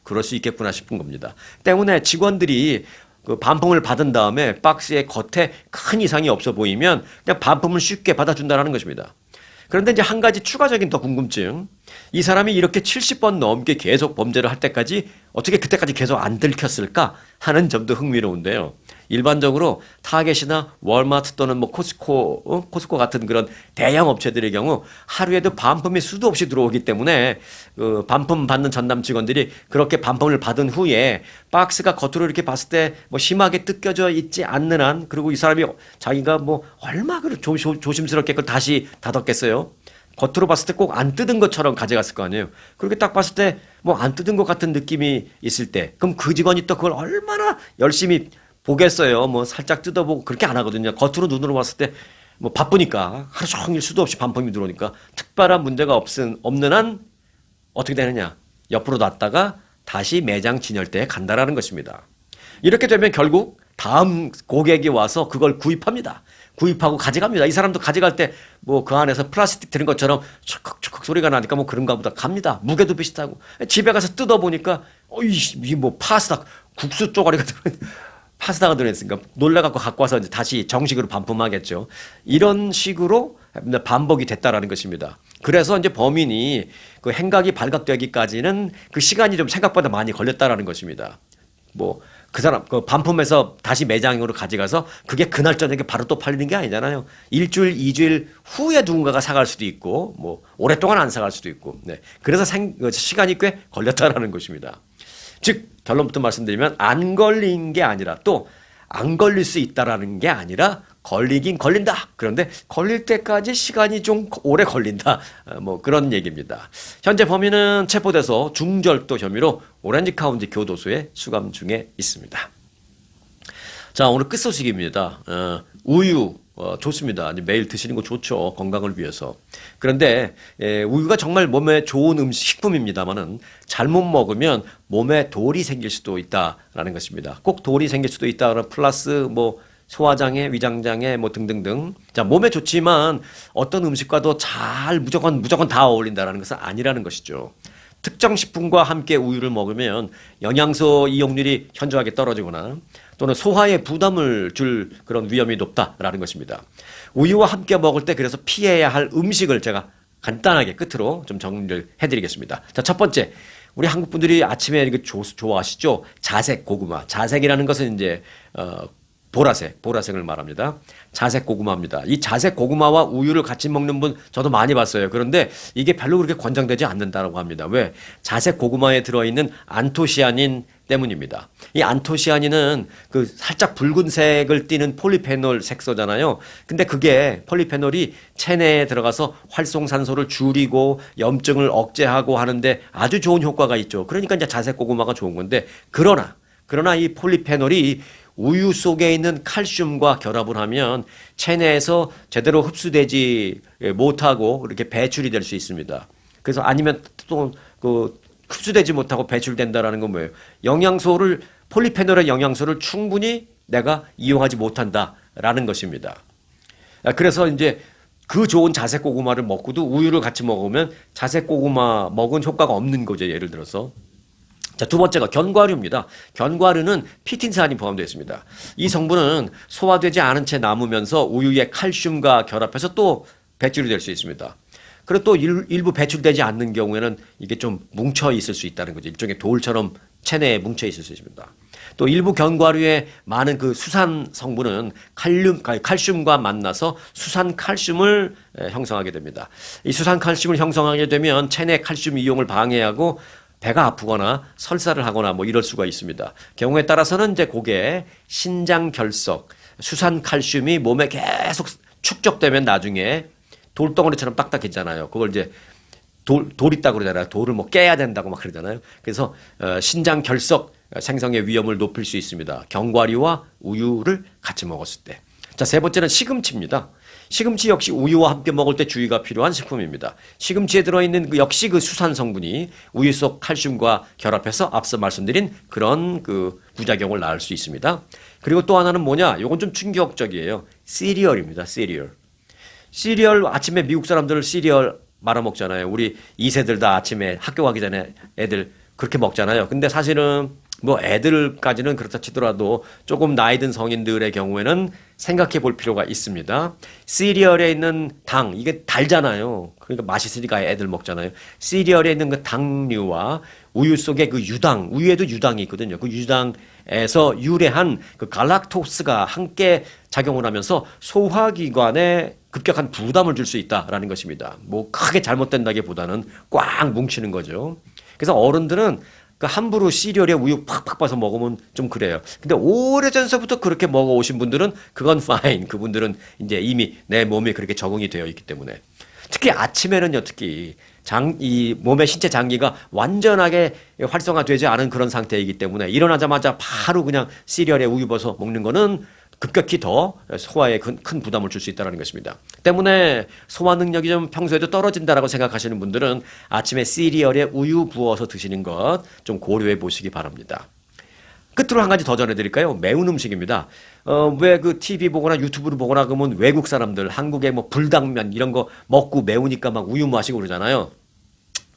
그럴 수 있겠구나 싶은 겁니다. 때문에 직원들이 그 반품을 받은 다음에 박스의 겉에 큰 이상이 없어 보이면 그냥 반품을 쉽게 받아준다는 것입니다. 그런데 이제 한 가지 추가적인 더 궁금증. 이 사람이 이렇게 70번 넘게 계속 범죄를 할 때까지 어떻게 그때까지 계속 안 들켰을까 하는 점도 흥미로운데요. 일반적으로 타겟이나 월마트 또는 뭐 코스코 같은 그런 대형 업체들의 경우 하루에도 반품이 수도 없이 들어오기 때문에 그 반품 받는 전담 직원들이 그렇게 반품을 받은 후에 박스가 겉으로 이렇게 봤을 때 뭐 심하게 뜯겨져 있지 않는 한, 그리고 이 사람이 자기가 뭐 얼마 조심스럽게 그걸 다시 닫았겠어요. 겉으로 봤을 때 꼭 안 뜯은 것처럼 가져갔을 거 아니에요. 그렇게 딱 봤을 때 뭐 안 뜯은 것 같은 느낌이 있을 때, 그럼 그 직원이 또 그걸 얼마나 열심히 보겠어요. 뭐 살짝 뜯어보고 그렇게 안 하거든요. 겉으로 눈으로 봤을 때 뭐 바쁘니까 하루 종일 수도 없이 반품이 들어오니까 특별한 문제가 없는 한 어떻게 되느냐? 옆으로 놨다가 다시 매장 진열대에 간다라는 것입니다. 이렇게 되면 결국 다음 고객이 와서 그걸 구입합니다. 구입하고 가져갑니다. 이 사람도 가져갈 때 뭐 그 안에서 플라스틱 들은 것처럼 척척 소리가 나니까 뭐 그런가 보다 갑니다. 무게도 비슷하고. 집에 가서 뜯어보니까 이게 뭐 파스타 국수 쪼가리가 파스타가 들어있으니까 놀라갖고 갖고 와서 이제 다시 정식으로 반품하겠죠. 이런 식으로 반복이 됐다라는 것입니다. 그래서 이제 범인이 그 행각이 발각되기까지는 그 시간이 좀 생각보다 많이 걸렸다라는 것입니다. 뭐 그 사람 그 반품해서 다시 매장으로 가져가서 그게 그날 저녁에 바로 또 팔리는 게 아니잖아요. 일주일, 2주일 후에 누군가가 사갈 수도 있고 뭐 오랫동안 안 사갈 수도 있고. 네. 그래서 시간이 꽤 걸렸다라는 것입니다. 즉 결론부터 말씀드리면 안 걸린 게 아니라 또 안 걸릴 수 있다라는 게 아니라 걸리긴 걸린다. 그런데 걸릴 때까지 시간이 좀 오래 걸린다. 뭐 그런 얘기입니다. 현재 범인은 체포돼서 중절도 혐의로 오렌지 카운티 교도소에 수감 중에 있습니다. 자, 오늘 끝소식입니다. 우유 좋습니다. 매일 드시는 거 좋죠. 건강을 위해서. 그런데 우유가 정말 몸에 좋은 식품입니다만은 잘못 먹으면 몸에 돌이 생길 수도 있다라는 것입니다. 꼭 돌이 생길 수도 있다. 플러스 뭐 소화장애, 위장장애 뭐 등등등. 자, 몸에 좋지만 어떤 음식과도 무조건 다 어울린다라는 것은 아니라는 것이죠. 특정 식품과 함께 우유를 먹으면 영양소 이용률이 현저하게 떨어지거나 또는 소화에 부담을 줄 그런 위험이 높다라는 것입니다. 우유와 함께 먹을 때 그래서 피해야 할 음식을 제가 간단하게 끝으로 좀 정리를 해드리겠습니다. 자, 첫 번째, 우리 한국 분들이 아침에 이거 좋아하시죠? 자색 고구마. 자색이라는 것은 이제 보라색을 말합니다. 자색 고구마입니다. 이 자색 고구마와 우유를 같이 먹는 분 저도 많이 봤어요. 그런데 이게 별로 그렇게 권장되지 않는다고 합니다. 왜? 자색 고구마에 들어있는 안토시아닌 때문입니다. 이 안토시아닌은 그 살짝 붉은색을 띠는 폴리페놀 색소잖아요. 근데 그게 폴리페놀이 체내에 들어가서 활성산소를 줄이고 염증을 억제하고 하는데 아주 좋은 효과가 있죠. 그러니까 이제 자색 고구마가 좋은 건데 그러나 이 폴리페놀이 우유 속에 있는 칼슘과 결합을 하면 체내에서 제대로 흡수되지 못하고 이렇게 배출이 될 수 있습니다. 그래서 아니면 또 그 흡수되지 못하고 배출된다라는 건 뭐예요? 폴리페놀의 영양소를 충분히 내가 이용하지 못한다라는 것입니다. 그래서 이제 그 좋은 자색 고구마를 먹고도 우유를 같이 먹으면 자색 고구마 먹은 효과가 없는 거죠. 예를 들어서. 자, 두 번째가 견과류입니다. 견과류는 피틴산이 포함되어 있습니다. 이 성분은 소화되지 않은 채 남으면서 우유의 칼슘과 결합해서 또 배출이 될 수 있습니다. 그리고 또 일부 배출되지 않는 경우에는 이게 좀 뭉쳐 있을 수 있다는 거죠. 일종의 돌처럼 체내에 뭉쳐 있을 수 있습니다. 또 일부 견과류에 많은 그 수산 성분은 칼슘과 만나서 수산 칼슘을 형성하게 됩니다. 이 수산 칼슘을 형성하게 되면 체내 칼슘 이용을 방해하고 배가 아프거나 설사를 하거나 뭐 이럴 수가 있습니다. 경우에 따라서는 이제 고게 신장 결석, 수산 칼슘이 몸에 계속 축적되면 나중에 돌덩어리처럼 딱딱했잖아요. 그걸 이제 돌 있다고 그러잖아요. 돌을 뭐 깨야 된다고 막 그러잖아요. 그래서 신장 결석 생성의 위험을 높일 수 있습니다. 견과류와 우유를 같이 먹었을 때. 자, 세 번째는 시금치입니다. 시금치 역시 우유와 함께 먹을 때 주의가 필요한 식품입니다. 시금치에 들어있는 역시 그 수산 성분이 우유 속 칼슘과 결합해서 앞서 말씀드린 그런 그 부작용을 낳을 수 있습니다. 그리고 또 하나는 뭐냐? 이건 좀 충격적이에요. 시리얼입니다. 시리얼 아침에 미국 사람들 시리얼 말아 먹잖아요. 우리 2세들 다 아침에 학교 가기 전에 애들 그렇게 먹잖아요. 근데 사실은 뭐 애들까지는 그렇다 치더라도 조금 나이 든 성인들의 경우에는 생각해 볼 필요가 있습니다. 시리얼에 있는 당, 이게 달잖아요. 그러니까 맛있으니까 애들 먹잖아요. 시리얼에 있는 그 당류와 우유 속에 그 유당, 우유에도 유당이 있거든요. 그 유당에서 유래한 그 갈락토스가 함께 작용을 하면서 소화기관에 급격한 부담을 줄 수 있다라는 것입니다. 뭐 크게 잘못된다기보다는 꽉 뭉치는 거죠. 그래서 어른들은 그 함부로 시리얼에 우유 팍팍 빠서 먹으면 좀 그래요. 근데 오래전서부터 그렇게 먹어오신 분들은 그건 fine. 그분들은 이제 이미 내 몸에 그렇게 적응이 되어 있기 때문에. 특히 아침에는요, 이 몸의 신체 장기가 완전하게 활성화되지 않은 그런 상태이기 때문에 일어나자마자 바로 그냥 시리얼에 우유 벗어 먹는 거는 급격히 더 소화에 큰 부담을 줄 수 있다는 것입니다. 때문에 소화 능력이 좀 평소에도 떨어진다라고 생각하시는 분들은 아침에 시리얼에 우유 부어서 드시는 것 좀 고려해 보시기 바랍니다. 끝으로 한 가지 더 전해드릴까요? 매운 음식입니다. 왜 그 TV 보거나 유튜브를 보거나 그러면 외국 사람들, 한국의 뭐 불당면 이런 거 먹고 매우니까 막 우유 마시고 그러잖아요.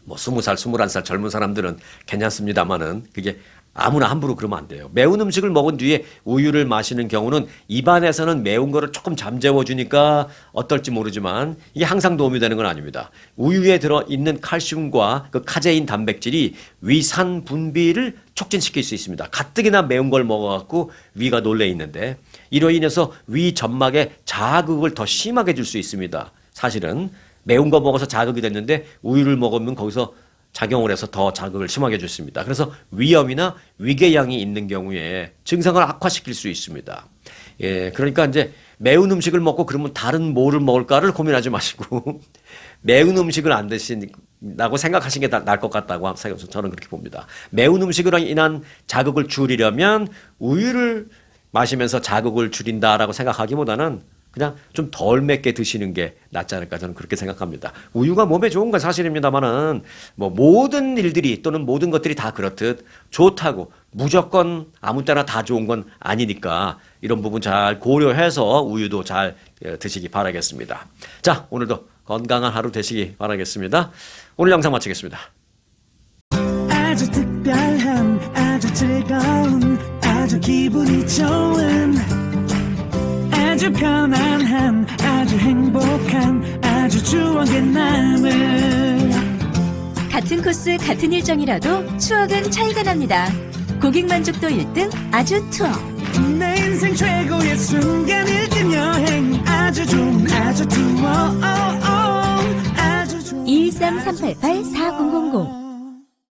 뭐 20살, 21살 젊은 사람들은 괜찮습니다만은 그게 아무나 함부로 그러면 안 돼요. 매운 음식을 먹은 뒤에 우유를 마시는 경우는 입안에서는 매운 거를 조금 잠재워주니까 어떨지 모르지만 이게 항상 도움이 되는 건 아닙니다. 우유에 들어있는 칼슘과 그 카제인 단백질이 위산 분비를 촉진시킬 수 있습니다. 가뜩이나 매운 걸 먹어갖고 위가 놀래 있는데 이로 인해서 위 점막에 자극을 더 심하게 줄 수 있습니다. 사실은 매운 거 먹어서 자극이 됐는데 우유를 먹으면 거기서 작용을 해서 더 자극을 심하게 줬습니다. 그래서 위염이나 위궤양이 있는 경우에 증상을 악화시킬 수 있습니다. 예, 그러니까 이제 매운 음식을 먹고 그러면 다른 뭐를 먹을까를 고민하지 마시고 매운 음식을 안 드신다고 생각하시는 게 나을 것 같다고 저는 그렇게 봅니다. 매운 음식으로 인한 자극을 줄이려면 우유를 마시면서 자극을 줄인다라고 생각하기보다는 그냥 좀 덜 맵게 드시는 게 낫지 않을까 저는 그렇게 생각합니다. 우유가 몸에 좋은 건 사실입니다만은 뭐 모든 일들이 또는 모든 것들이 다 그렇듯 좋다고 무조건 아무 때나 다 좋은 건 아니니까 이런 부분 잘 고려해서 우유도 잘 드시기 바라겠습니다. 자, 오늘도 건강한 하루 되시기 바라겠습니다. 오늘 영상 마치겠습니다. 아주 특별한 아주 즐거운 아주 기분이 좋은 아주 편안한 아주 행복한 아주 추억의 남을 같은 코스, 같은 일정이라도 추억은 차이가 납니다. 고객 만족도 1등 아주투어. 내 인생 최고의 순간 1등 여행 아주 좋은 아주 투어 아주 좋은 213-388-4000